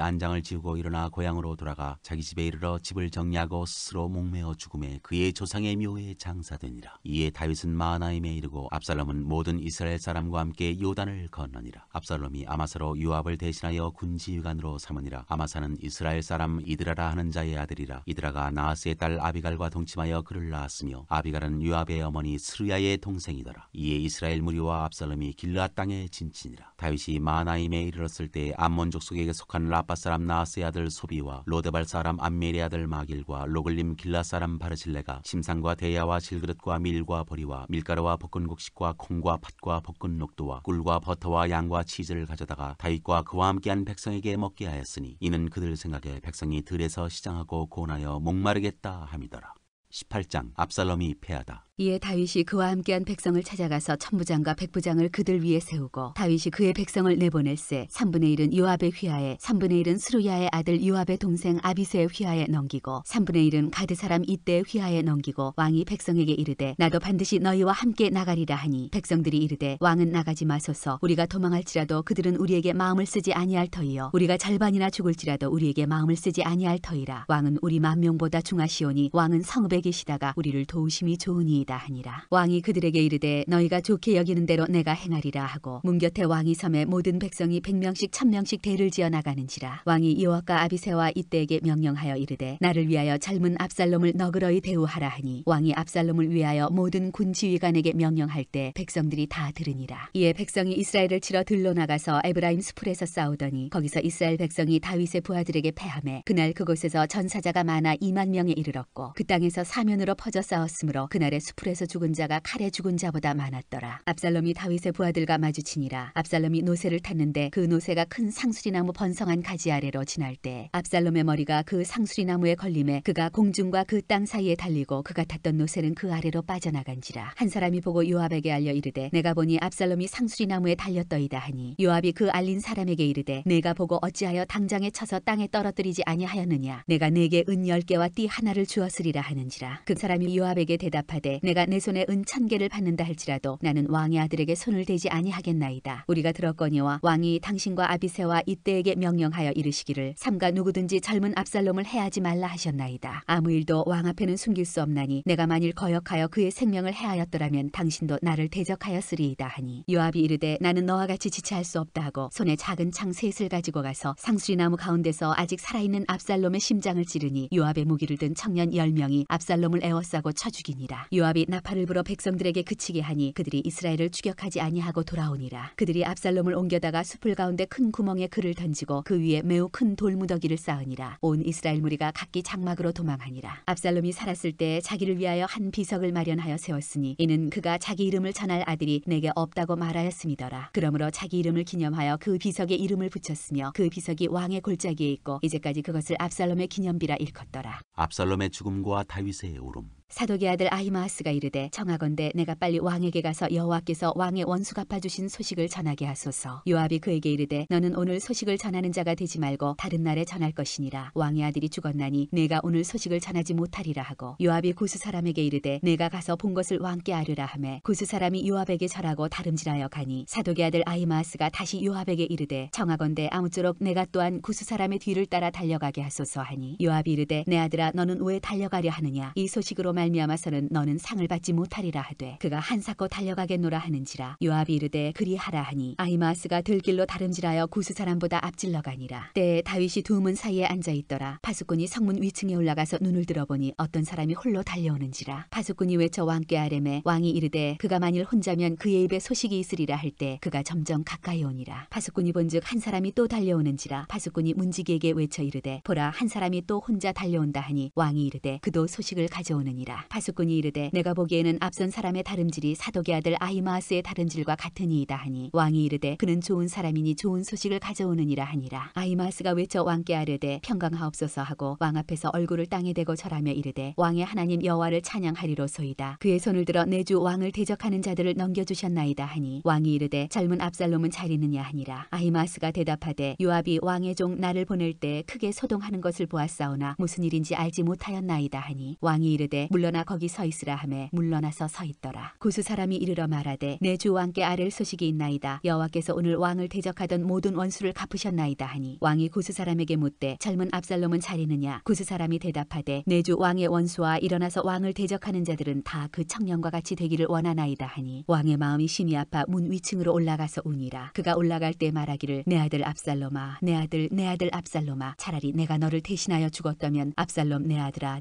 안장을 지우고 일어나 고향으로 돌아가 자기 집에 이르러 집을 정리하고 스스로 목매어 죽음에 그의 조상의 묘에 장사되니라. 이에 다윗은 마하나임에 이르고 압살롬은 모든 이스라엘 사람과 함께 요단을 건너니라. 압살롬이 아마사로 요압을 대신하여 군지휘관으로 삼으니라. 아마사는 이스라엘 사람 이드라라 하는 자의 아들이라. 이드라가 나하스의 딸 아비갈과 동침하여 그를 낳았으며 아비갈은 요압의 어머니 스루야의 동생이더라. 이에 이스라엘 무리와 압살롬이 길르앗 땅에 진친이라. 다윗이 마하나임에 이르렀을 때 암몬 족속에게 속한 라빠 사람 나하스의 아들 소비와 로데발 사람 암멜의 아들 마길과 로글림 길르앗 사람 바르실레가 심상과 대야와 질그릇과 밀과 보리와 밀가루와 볶은 곡식과 콩과 팥과 볶은 녹두와 꿀과 버터와 양과 치즈를 가져다가 다윗과 그와 함께한 백성에게 먹게 하였으니 이는 그들 생각에 백성이 들에서 시장하고 고나여 목마르겠다 함이더라. 18장 압살롬이 패하다. 이에 다윗이 그와 함께한 백성을 찾아가서 천부장과 백부장을 그들 위에 세우고 다윗이 그의 백성을 내보낼세 3분의 1은 요압의 휘하에 3분의 1은 스루야의 아들 요압의 동생 아비새의 휘하에 넘기고 3분의 1은 가드 사람 이때의 휘하에 넘기고 왕이 백성에게 이르되 나도 반드시 너희와 함께 나가리라 하니 백성들이 이르되 왕은 나가지 마소서. 우리가 도망할지라도 그들은 우리에게 마음을 쓰지 아니할 터이요 우리가 절반이나 죽을지라도 우리에게 마음을 쓰지 아니할 터이라. 왕은 우리 만명보다 중하시오니 왕은 성읍에 계시다가 우리를 도우심이 좋으니 하니라. 왕이 그들에게 이르되 너희가 좋게 여기는 대로 내가 행하리라 하고 문 곁에 왕이 섬에 모든 백성이 100명씩 1000명씩 대를 지어 나가는지라. 왕이 요압과 아비새와 이때에게 명령하여 이르되 나를 위하여 젊은 압살롬을 너그러이 대우하라 하니 왕이 압살롬을 위하여 모든 군 지휘관에게 명령할 때 백성들이 다 들으니라. 이에 백성이 이스라엘을 치러 들로 나가서 에브라임 수풀에서 싸우더니 거기서 이스라엘 백성이 다윗의 부하들에게 패하매 그날 그곳에서 전사자가 많아 2만 명에 이르렀고 그 땅에서 사면으로 퍼져 싸웠으므로 그날의 수풀에서 죽은 자가 칼에 죽은 자보다 많았더라. 압살롬이 다윗의 부하들과 마주치니라. 압살롬이 노새를 탔는데 그 노새가 큰 상수리나무 번성한 가지 아래로 지날 때 압살롬의 머리가 그 상수리나무에 걸림에 그가 공중과 그 땅 사이에 달리고 그가 탔던 노새는 그 아래로 빠져나간지라. 한 사람이 보고 요압에게 알려 이르되 내가 보니 압살롬이 상수리나무에 달렸더이다 하니 요압이 그 알린 사람에게 이르되 내가 보고 어찌하여 당장에 쳐서 땅에 떨어뜨리지 아니하였느냐. 내가 네게 은 10개와 띠 하나를 주었으리라 하는지라. 그 사람이 요압에게 대답하되 내가 내 손에 은 1000개를 받는다 할지라도 나는 왕의 아들에게 손을 대지 아니하겠나이다. 우리가 들었거니와 왕이 당신과 아비새와 이때에게 명령하여 이르시기를 삼가 누구든지 젊은 압살롬을 해하지 말라 하셨나이다. 아무 일도 왕 앞에는 숨길 수 없나니 내가 만일 거역하여 그의 생명을 해하였더라면 당신도 나를 대적하였으리이다 하니 요압이 이르되 나는 너와 같이 지체할 수 없다 하고 손에 작은 창 셋을 가지고 가서 상수리나무 가운데서 아직 살아있는 압살롬의 심장을 찌르니 요압의 무기를 든 청년 10명이 압살롬을 에워싸고 쳐 죽이니라. 요압이 나팔을 불어 백성들에게 그치게 하니 그들이 이스라엘을 추격하지 아니하고 돌아오니라. 그들이 압살롬을 옮겨다가 숲을 가운데 큰 구멍에 그를 던지고 그 위에 매우 큰 돌무더기를 쌓으니라. 온 이스라엘 무리가 각기 장막으로 도망하니라. 압살롬이 살았을 때 자기를 위하여 한 비석을 마련하여 세웠으니 이는 그가 자기 이름을 전할 아들이 내게 없다고 말하였음이더라. 그러므로 자기 이름을 기념하여 그 비석에 이름을 붙였으며 그 비석이 왕의 골짜기에 있고 이제까지 그것을 압살롬의 기념비라 일컫더라. 압살롬의 죽음과 다윗의 울음. 사독의 아들 아히마아스가 이르되 청하건대 내가 빨리 왕에게 가서 여호와께서 왕의 원수 갚아주신 소식을 전하게 하소서. 요압이 그에게 이르되 너는 오늘 소식을 전하는 자가 되지 말고 다른 날에 전할 것이니라. 왕의 아들이 죽었나니 내가 오늘 소식을 전하지 못하리라 하고 요압이 구스 사람에게 이르되 내가 가서 본 것을 왕께 아뢰라 하매 구스 사람이 요압에게 절하고 다름질하여 가니 사독의 아들 아히마아스가 다시 요압에게 이르되 청하건대 아무쪼록 내가 또한 구스 사람의 뒤를 따라 달려가게 하소서 하니 요압이 이르되 내 아들아 너는 왜 달려가려 하느냐. 이 소식으로 말미암아서는 너는 상을 받지 못하리라 하되 그가 한사코 달려가겠노라 하는지라. 요압이 이르되 그리하라 하니 아히마아스가 들길로 다름질하여 구스 사람보다 앞질러 가니라. 때에 다윗이 두 문 사이에 앉아 있더라. 파수꾼이 성문 위층에 올라가서 눈을 들어보니 어떤 사람이 홀로 달려오는지라. 파수꾼이 외쳐 왕께 아뢰매 왕이 이르되 그가 만일 혼자면 그의 입에 소식이 있으리라 할 때 그가 점점 가까이 오니라. 파수꾼이 본즉 한 사람이 또 달려오는지라. 파수꾼이 문지기에게 외쳐 이르되 보라 한 사람이 또 혼자 달려온다 하니 왕이 이르되 그도 소식을 가져오느니라. 파수꾼이 이르되 내가 보기에는 앞선 사람의 다름질이 사독의 아들 아히마아스의 다름질과 같으니이다 하니 왕이 이르되 그는 좋은 사람이니 좋은 소식을 가져오느니라 하니라. 아히마아스가 외쳐 왕께 아뢰되 평강하옵소서 하고 왕 앞에서 얼굴을 땅에 대고 절하며 이르되 왕의 하나님 여호와를 찬양하리로소이다. 그의 손을 들어 내 주 왕을 대적하는 자들을 넘겨주셨나이다 하니 왕이 이르되 젊은 압살롬은 잘 있느냐 하니라. 아히마아스가 대답하되 요압이 왕의 종 나를 보낼 때 크게 소동하는 것을 보았사오나 무슨 일인지 알지 못하였나이다 하니 왕이 이르되 물러나 거기 서 있으라 하매 물러나서 서 있더라. 구스 사람이 이르러 말하되 내 주 왕께 아랠 소식이 있나이다. 여호와께서 오늘 왕을 대적하던 모든 원수를 갚으셨나이다 하니 왕이 구스 사람에게 묻되 젊은 압살롬은 잘 있느냐. 구스 사람이 대답하되 내 주 왕의 원수와 일어나서 왕을 대적하는 자들은 다 그 청년과 같이 되기를 원하나이다 하니 왕의 마음이 심히 아파 문 위층으로 올라가서 우니라. 그가 올라갈 때 말하기를 내 아들 압살롬아 내 아들 압살롬아 차라리 내가 너를 대신하여 죽었다면 압살롬 내 아들아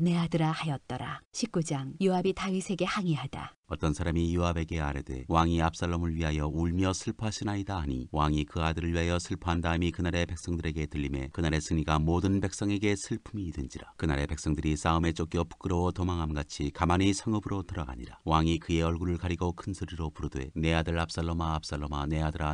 하였더라. 19장 요압이 다윗에게 항의하다. 어떤 사람이 요압에게 아뢰되 왕이 압살롬을 위하여 울며 슬퍼하시나이다 하니 왕이 그 아들을 위하여 슬퍼한 다음이 그날의 백성들에게 들림에 그날의 승리가 모든 백성에게 슬픔이 된지라. 그날의 백성들이 싸움에 쫓겨 부끄러워 도망함같이 가만히 성읍으로 들어가니라. 왕이 그의 얼굴을 가리고 큰 소리로 부르되 내 아들 압살롬아 압살롬아 내 아들아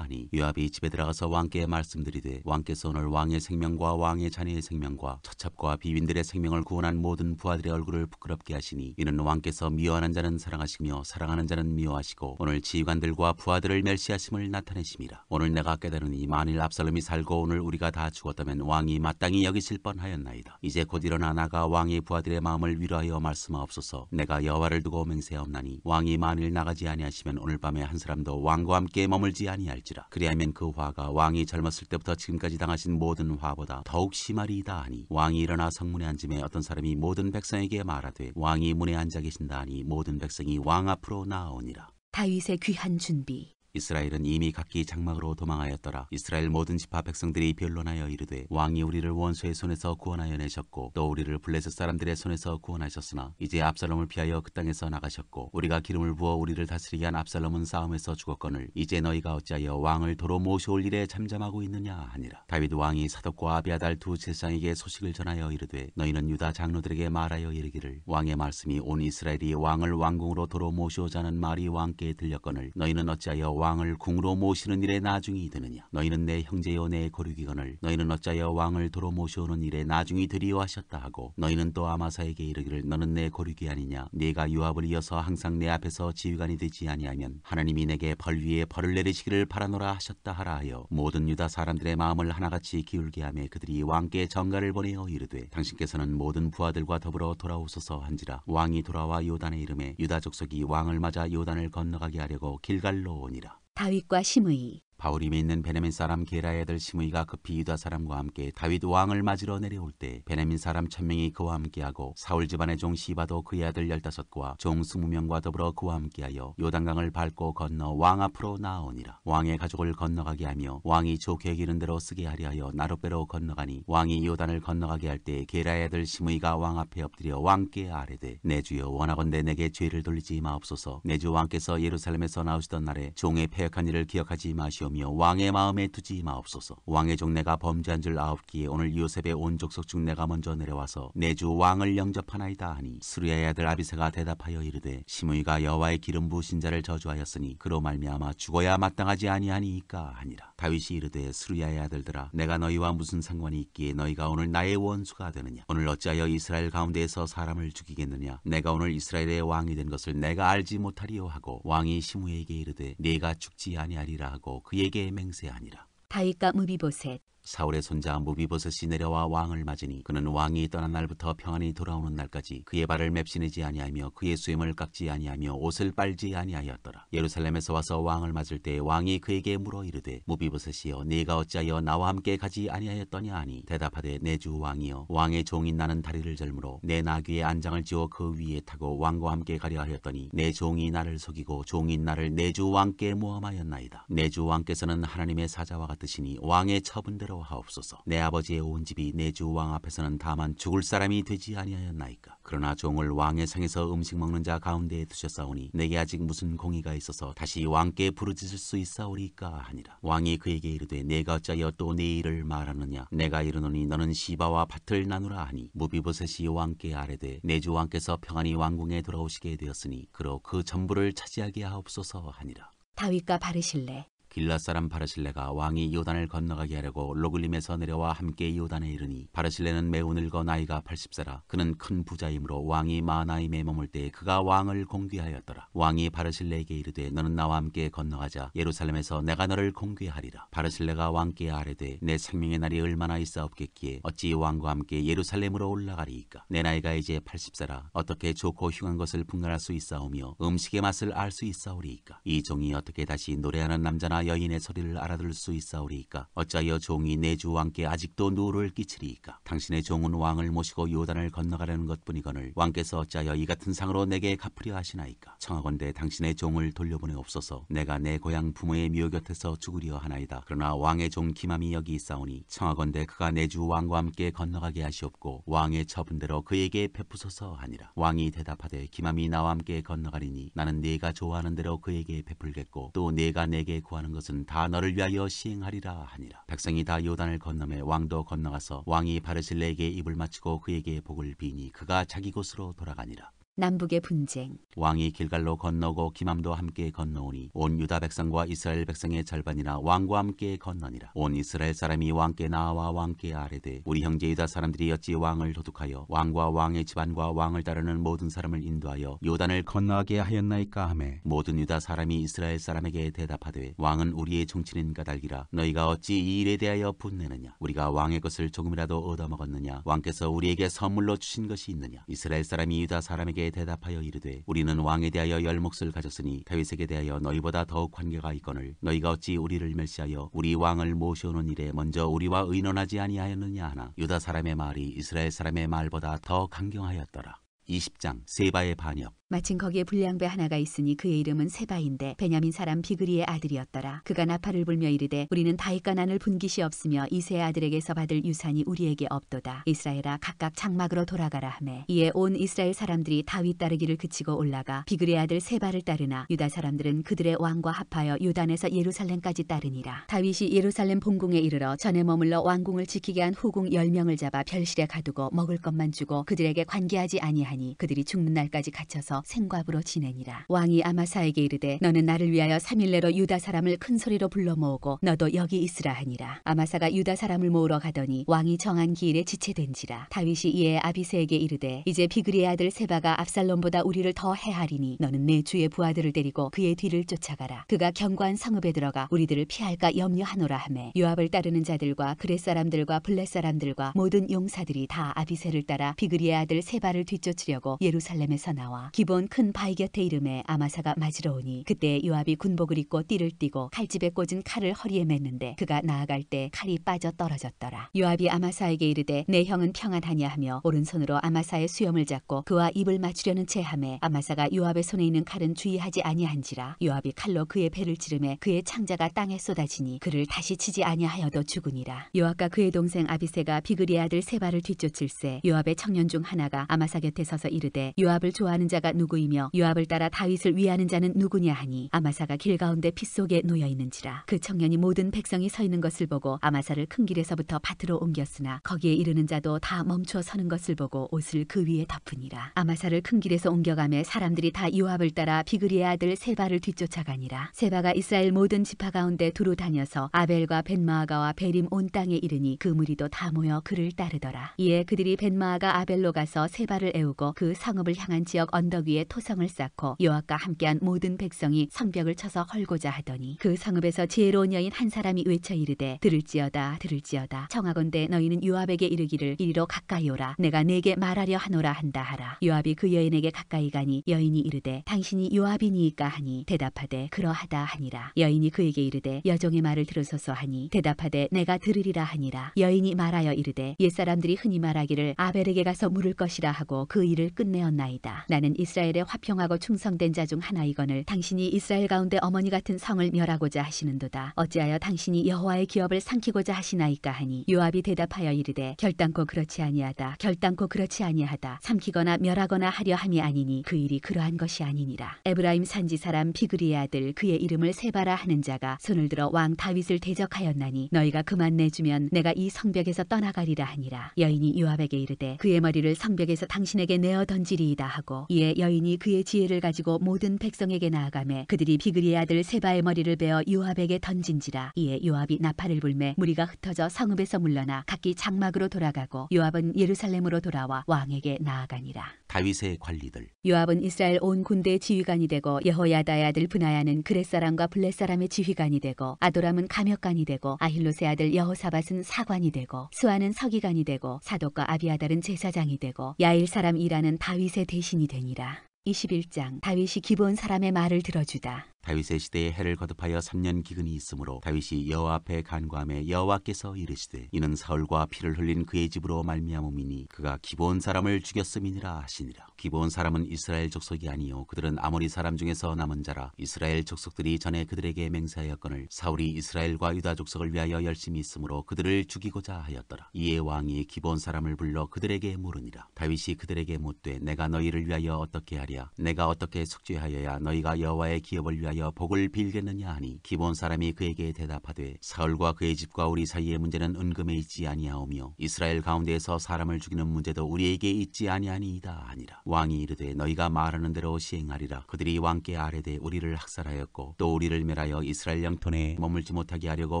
하니 요압이 집에 들어가서 왕께 말씀드리되 왕께서 오늘 왕의 생명과 왕의 자녀의 생명과 처첩과 비빈들의 생명을 구원한 모든 부하들의 얼굴을 부끄럽게 하시니 이는 왕께서 미워하는 자는 사랑하시며 사랑하는 자는 미워하시고 오늘 지휘관들과 부하들을 멸시하심을 나타내심이라. 오늘 내가 깨달으니 만일 압살롬이 살고 오늘 우리가 다 죽었다면 왕이 마땅히 여기실 뻔하였나이다. 이제 곧 일어나 나가 왕의 부하들의 마음을 위로하여 말씀하옵소서. 내가 여호와를 두고 맹세하옵나니 왕이 만일 나가지 아니하시면 오늘 밤에 한 사람도 왕과 함께 머물지 아니할지라. 그리하면 그 화가 왕이 젊었을 때부터 지금까지 당하신 모든 화보다 더욱 심하리이다 하니 왕이 일어나 성문에 앉음에 어떤 사람이 모든 백성에게 말하되 왕이 문에 앉아 계신다 하니 모든 백성이 왕 앞으로 나아오니라. 다윗의 귀한 준비. 이스라엘은 이미 각기 장막으로 도망하였더라. 이스라엘 모든 지파 백성들이 변론하여 이르되 왕이 우리를 원수의 손에서 구원하여 내셨고 또 우리를 블레셋 사람들의 손에서 구원하셨으나 이제 압살롬을 피하여 그 땅에서 나가셨고 우리가 기름을 부어 우리를 다스리게 한 압살롬은 싸움에서 죽었거늘 이제 너희가 어찌하여 왕을 도로 모셔올 일에 잠잠하고 있느냐 하니라. 다윗 왕이 사독과 아비아달 두 제사장에게 소식을 전하여 이르되 너희는 유다 장로들에게 말하여 이르기를 왕의 말씀이 온 이스라엘이 왕을 왕궁으로 도로 모셔오자는 말이 왕께 들렸거늘 너희는 어찌하여 왕을 궁으로 모시는 일에 나중이 되느냐. 너희는 내 형제요 내 고륙이거늘 너희는 어찌하여 왕을 도로 모셔오는 일에 나중이 되리요 하셨다 하고 너희는 또 아마사에게 이르기를 너는 내 고륙이 아니냐. 네가 요압을 이어서 항상 내 앞에서 지휘관이 되지 아니하면 하나님이 내게 벌 위에 벌을 내리시기를 바라노라 하셨다 하라 하여 모든 유다 사람들의 마음을 하나같이 기울게 하며 그들이 왕께 전가를 보내어 이르되 당신께서는 모든 부하들과 더불어 돌아오소서 한지라. 왕이 돌아와 요단에 이름에 유다 족속이 왕을 맞아 요단을 건너가게 하려고 길갈로 오니라. 다윗과 시므이. 바울임에 있는 베냐민 사람 게라의 아들 시므이가 급히 유다 사람과 함께 다윗 왕을 맞으러 내려올 때 베냐민 사람 1000명이 그와 함께하고 사울 집안의 종 시바도 그의 아들 15과 종 20명과 더불어 그와 함께하여 요단강을 밟고 건너 왕 앞으로 나아오니라. 왕의 가족을 건너가게 하며 왕이 좋게 여기는 대로 쓰게 하려 하여 나룻배로 건너가니 왕이 요단을 건너가게 할 때 게라의 아들 시므이가 왕 앞에 엎드려 왕께 아뢰되 내 주여 원하건대 내게 죄를 돌리지 마옵소서. 내 주 왕께서 예루살렘에서 나오시던 날에 종의 패역한 일을 기억하지 마시오 며 왕의 마음에 두지 마옵소서. 왕의 종 내가 범죄한 줄 아옵기에 오늘 요셉의 온 족속 중 내가 먼저 내려와서 내 주 왕을 영접하나이다 하니 스루야의 아들 아비새가 대답하여 이르되 시므이가 여호와의 기름 부으신 자를 저주하였으니 그로 말미암아 죽어야 마땅하지 아니하니이까 하니라. 다윗이 이르되 스루야의 아들들아 내가 너희와 무슨 상관이 있기에 너희가 오늘 나의 원수가 되느냐. 오늘 어찌하여 이스라엘 가운데에서 사람을 죽이겠느냐. 내가 오늘 이스라엘의 왕이 된 것을 내가 알지 못하리요 하고 왕이 시므이에게 이르되 네가 죽지 아니하리라 하고 그에게 맹세하니라. 다윗과 무비보셋. 사울의 손자 무비보셋이 내려와 왕을 맞으니 그는 왕이 떠난 날부터 평안히 돌아오는 날까지 그의 발을 맵시내지 아니하며 그의 수염을 깎지 아니하며 옷을 빨지 아니하였더라. 예루살렘에서 와서 왕을 맞을 때 왕이 그에게 물어 이르되 무비보셋이여 네가 어찌하여 나와 함께 가지 아니하였더냐 하니 대답하되 내 주 왕이여 왕의 종인 나는 다리를 절므로 내 나귀에 안장을 지어 그 위에 타고 왕과 함께 가려 하였더니 내 종이 나를 속이고 종인 나를 내 주 왕께 모함하였나이다. 내 주 왕께서는 하나님의 사자와 같으시니 왕의 처분대로 하옵소서. 내 아버지의 온 집이 내 주 왕 앞에서는 다만 죽을 사람이 되지 아니하였나이까. 그러나 종을 왕의 상에서 음식 먹는 자 가운데에 두셨사오니 내게 아직 무슨 공의가 있어서 다시 왕께 부르짖을 수 있사오리까 하니라. 왕이 그에게 이르되 내가 어찌하여 또 내 일을 말하느냐. 내가 이르노니 너는 시바와 밭을 나누라 하니 무비보셋이 왕께 아뢰되 내 주 왕께서 평안히 왕궁에 돌아오시게 되었으니 그로 그 전부를 차지하게 하옵소서 하니라. 다윗과 바르실레. 길앗 사람 바르실레가 왕이 요단을 건너가게 하려고 로글림에서 내려와 함께 요단에 이르니 바르실레는 매우 늙어 나이가 80세라. 그는 큰 부자이므로 왕이 마하나임에 머물 때 그가 왕을 공귀하였더라. 왕이 바르실레에게 이르되 너는 나와 함께 건너가자. 예루살렘에서 내가 너를 공귀하리라. 바르실레가 왕께 아뢰되 내 생명의 날이 얼마나 있사옵겠기에 어찌 왕과 함께 예루살렘으로 올라가리이까. 내 나이가 이제 80세라. 어떻게 좋고 흉한 것을 분간할 수 있사오며 음식의 맛을 알 수 있사오리이까. 이 종이 어떻게 다시 노래하는 남자나 여인의 소리를 알아들을 수 있사오리이까. 어찌하여 종이 내 주 왕께 아직도 누를 끼치리이까. 당신의 종은 왕을 모시고 요단을 건너가려는 것뿐이거늘 왕께서 어찌하여 이 같은 상으로 내게 갚으려 하시나이까. 청하건대 당신의 종을 돌려보내옵소서. 내가 내 고향 부모의 묘 곁에서 죽으려 하나이다. 그러나 왕의 종 기맘이 여기 있사오니 청하건대 그가 내 주 왕과 함께 건너가게 하시옵고 왕의 처분대로 그에게 베푸소서 하니라. 왕이 대답하되 기맘이 나와 함께 건너가리니 나는 네가 좋아하는 대로 그에게 베풀겠고 또 네가 내게 구하는 것은 다 너를 위하여 시행하리라 하니라. 백성이 다 요단을 건너매 왕도 건너가서 왕이 바르실레에게 입을 맞추고 그에게 복을 비니 그가 자기 곳으로 돌아가니라. 남북의 분쟁. 왕이 길갈로 건너고 기맘도 함께 건너오니 온 유다 백성과 이스라엘 백성의 절반이나 왕과 함께 건너니라. 온 이스라엘 사람이 왕께 나와 왕께 아뢰되 우리 형제 유다 사람들이 어찌 왕을 도둑하여 왕과 왕의 집안과 왕을 따르는 모든 사람을 인도하여 요단을 건너가게 하였나이까 하매 모든 유다 사람이 이스라엘 사람에게 대답하되 왕은 우리의 종친인 까닭이라. 너희가 어찌 이 일에 대하여 분내느냐. 우리가 왕의 것을 조금이라도 얻어먹었느냐. 왕께서 우리에게 선물로 주신 것이 있느냐. 이스라엘 사람이 유다 사람에게 대답하여 이르되 우리는 왕에 대하여 열 몫을 가졌으니 다윗에게 대하여 너희보다 더욱 관계가 있거늘 너희가 어찌 우리를 멸시하여 우리 왕을 모셔오는 일에 먼저 우리와 의논하지 아니하였느냐 하나 유다 사람의 말이 이스라엘 사람의 말보다 더 강경하였더라. 20장 세바의 반역. 마침 거기에 불량배 하나가 있으니 그의 이름은 세바인데 베냐민 사람 비그리의 아들이었더라. 그가 나팔을 불며 이르되 우리는 다윗과 난을 분깃이 없으며 이새의 아들에게서 받을 유산이 우리에게 없도다. 이스라엘아 각각 장막으로 돌아가라 하매 이에 온 이스라엘 사람들이 다윗 따르기를 그치고 올라가 비그리의 아들 세바를 따르나 유다 사람들은 그들의 왕과 합하여 요단에서 예루살렘까지 따르니라. 다윗이 예루살렘 본궁에 이르러 전에 머물러 왕궁을 지키게 한 후궁 10명을 잡아 별실에 가두고 먹을 것만 주고 그들에게 관계하지 아니하니 그들이 죽는 날까지 갇혀서 생과부로 지내니라. 왕이 아마사에게 이르되 너는 나를 위하여 3일 내로 유다 사람을 큰 소리로 불러 모으고 너도 여기 있으라 하니라. 아마사가 유다 사람을 모으러 가더니 왕이 정한 기일에 지체된지라. 다윗이 이에 아비새에게 이르되 이제 비그리의 아들 세바가 압살롬보다 우리를 더 해하리니 너는 내 주의 부하들을 데리고 그의 뒤를 쫓아가라. 그가 견고한 성읍에 들어가 우리들을 피할까 염려하노라 하매 요압을 따르는 자들과 그렛 사람들과 블렛 사람들과 모든 용사들이 다 아비새를 따라 비그리의 아들 세바를 뒤쫓으려고 예루살렘에서 나와 기본 큰 바위 곁에 이름에 아마사가 맞으러 오니 그때 요압이 군복을 입고 띠를 띠고 칼집에 꽂은 칼을 허리에 맸는데 그가 나아갈 때 칼이 빠져 떨어졌더라. 요압이 아마사에게 이르되 내 형은 평안하냐 하며 오른손으로 아마사의 수염을 잡고 그와 입을 맞추려는 채 하매 아마사가 요압의 손에 있는 칼은 주의하지 아니한지라. 요압이 칼로 그의 배를 찌르매 그의 창자가 땅에 쏟아지니 그를 다시 치지 아니하여도 죽으니라. 요압과 그의 동생 아비새가 비그리의 아들 세바를 뒤쫓을새 요압의 청년 중 하나가 아마사 곁에 서서 이르되 요압을 좋아하는 자가 누구이며 요압을 따라 다윗을 위하는 자는 누구냐 하니 아마사가 길 가운데 피 속에 놓여 있는지라. 그 청년이 모든 백성이 서 있는 것을 보고 아마사를 큰 길에서부터 밭으로 옮겼으나 거기에 이르는 자도 다 멈추어 서는 것을 보고 옷을 그 위에 덮으니라. 아마사를 큰 길에서 옮겨가매 사람들이 다 요압을 따라 비그리의 아들 세바를 뒤쫓아가니라. 세바가 이스라엘 모든 지파 가운데 두루 다녀서 아벨과 벤마아가와 베림 온 땅에 이르니 그 무리도 다 모여 그를 따르더라. 이에 그들이 벤마아가 아벨로 가서 세바를 애우고 그 성읍을 향한 지역 언덕 성벽 위에 토성을 쌓고 요압과 함께한 모든 백성이 성벽을 쳐서 헐고자 하더니 그 성읍에서 지혜로운 여인 한 사람이 외쳐 이르되 들을지어다 들을지어다 청하건대 너희는 요압에게 이르기를 이리로 가까이 오라 내가 네게 말하려 하노라 한다 하라. 요압이 그 여인에게 가까이 가니 여인이 이르되 당신이 요압이니이까 하니 대답하되 그러하다 하니라. 여인이 그에게 이르되 여종의 말을 들으소서 하니 대답하되 내가 들으리라 하니라. 여인이 말하여 이르되 옛사람들이 흔히 말하기를 아벨에게 가서 물을 것이라 하고 그 일을 끝내었나이다. 나는 이스라엘의 화평하고 충성된 자 중 하나이거늘 당신이 이스라엘 가운데 어머니 같은 성을 멸하고자 하시는도다. 어찌하여 당신이 여호와의 기업을 삼키고자 하시나이까 하니 요압이 대답하여 이르되 결단코 그렇지 아니하다. 결단코 그렇지 아니하다. 삼키거나 멸하거나 하려 함이 아니니 그 일이 그러한 것이 아니니라. 에브라임 산지 사람 비그리의 아들 그의 이름을 세바라 하는 자가 손을 들어 왕 다윗을 대적하였나니 너희가 그만 내주면 내가 이 성벽에서 떠나가리라 하니라. 여인이 요압에게 이르되 그의 머리를 성벽에서 당신에게 내어 던지리이다 하고 이에 여인이 그의 지혜를 가지고 모든 백성에게 나아가매 그들이 비그리의 아들 세바의 머리를 베어 요압에게 던진지라. 이에 요압이 나팔을 불매 무리가 흩어져 성읍에서 물러나 각기 장막으로 돌아가고 요압은 예루살렘으로 돌아와 왕에게 나아가니라. 다윗의 관리들. 요압은 이스라엘 온 군대의 지휘관이 되고 여호야다의 아들 브나야는 그렛 사람과 블렛 사람의 지휘관이 되고 아도람은 감역관이 되고 아힐롯의 아들 여호사밧은 사관이 되고 스와는 서기관이 되고 사독과 아비아달은 제사장이 되고 야일 사람 이라는 다윗의 대신이 되니라. 21장 다윗이 기브온 사람의 말을 들어주다. 다윗의 시대에 해를 거듭하여 3년 기근이 있으므로 다윗이 여호와 앞에 간구하며 여호와께서 이르시되 이는 사울과 피를 흘린 그의 집으로 말미암음이니 그가 기브온 사람을 죽였음이니라 하시니라. 기브온 사람은 이스라엘 족속이 아니요 그들은 아모리 사람 중에서 남은 자라. 이스라엘 족속들이 전에 그들에게 맹세하였거늘 사울이 이스라엘과 유다 족속을 위하여 열심히 있으므로 그들을 죽이고자 하였더라. 이에 왕이 기브온 사람을 불러 그들에게 물으니라. 다윗이 그들에게 묻되 내가 너희를 위하여 어떻게 하랴? 내가 어떻게 속죄하여야 너희가 여호와의 기업을 위하여 복을 빌겠느냐 하니 기브온 사람이 그에게 대답하되 사울과 그의 집과 우리 사이의 문제는 은금에 있지 아니하오며 이스라엘 가운데에서 사람을 죽이는 문제도 우리에게 있지 아니하니이다 하니라. 왕이 이르되 너희가 말하는 대로 시행하리라. 그들이 왕께 아뢰되 우리를 학살하였고 또 우리를 멸하여 이스라엘 영토 내에 머물지 못하게 하려고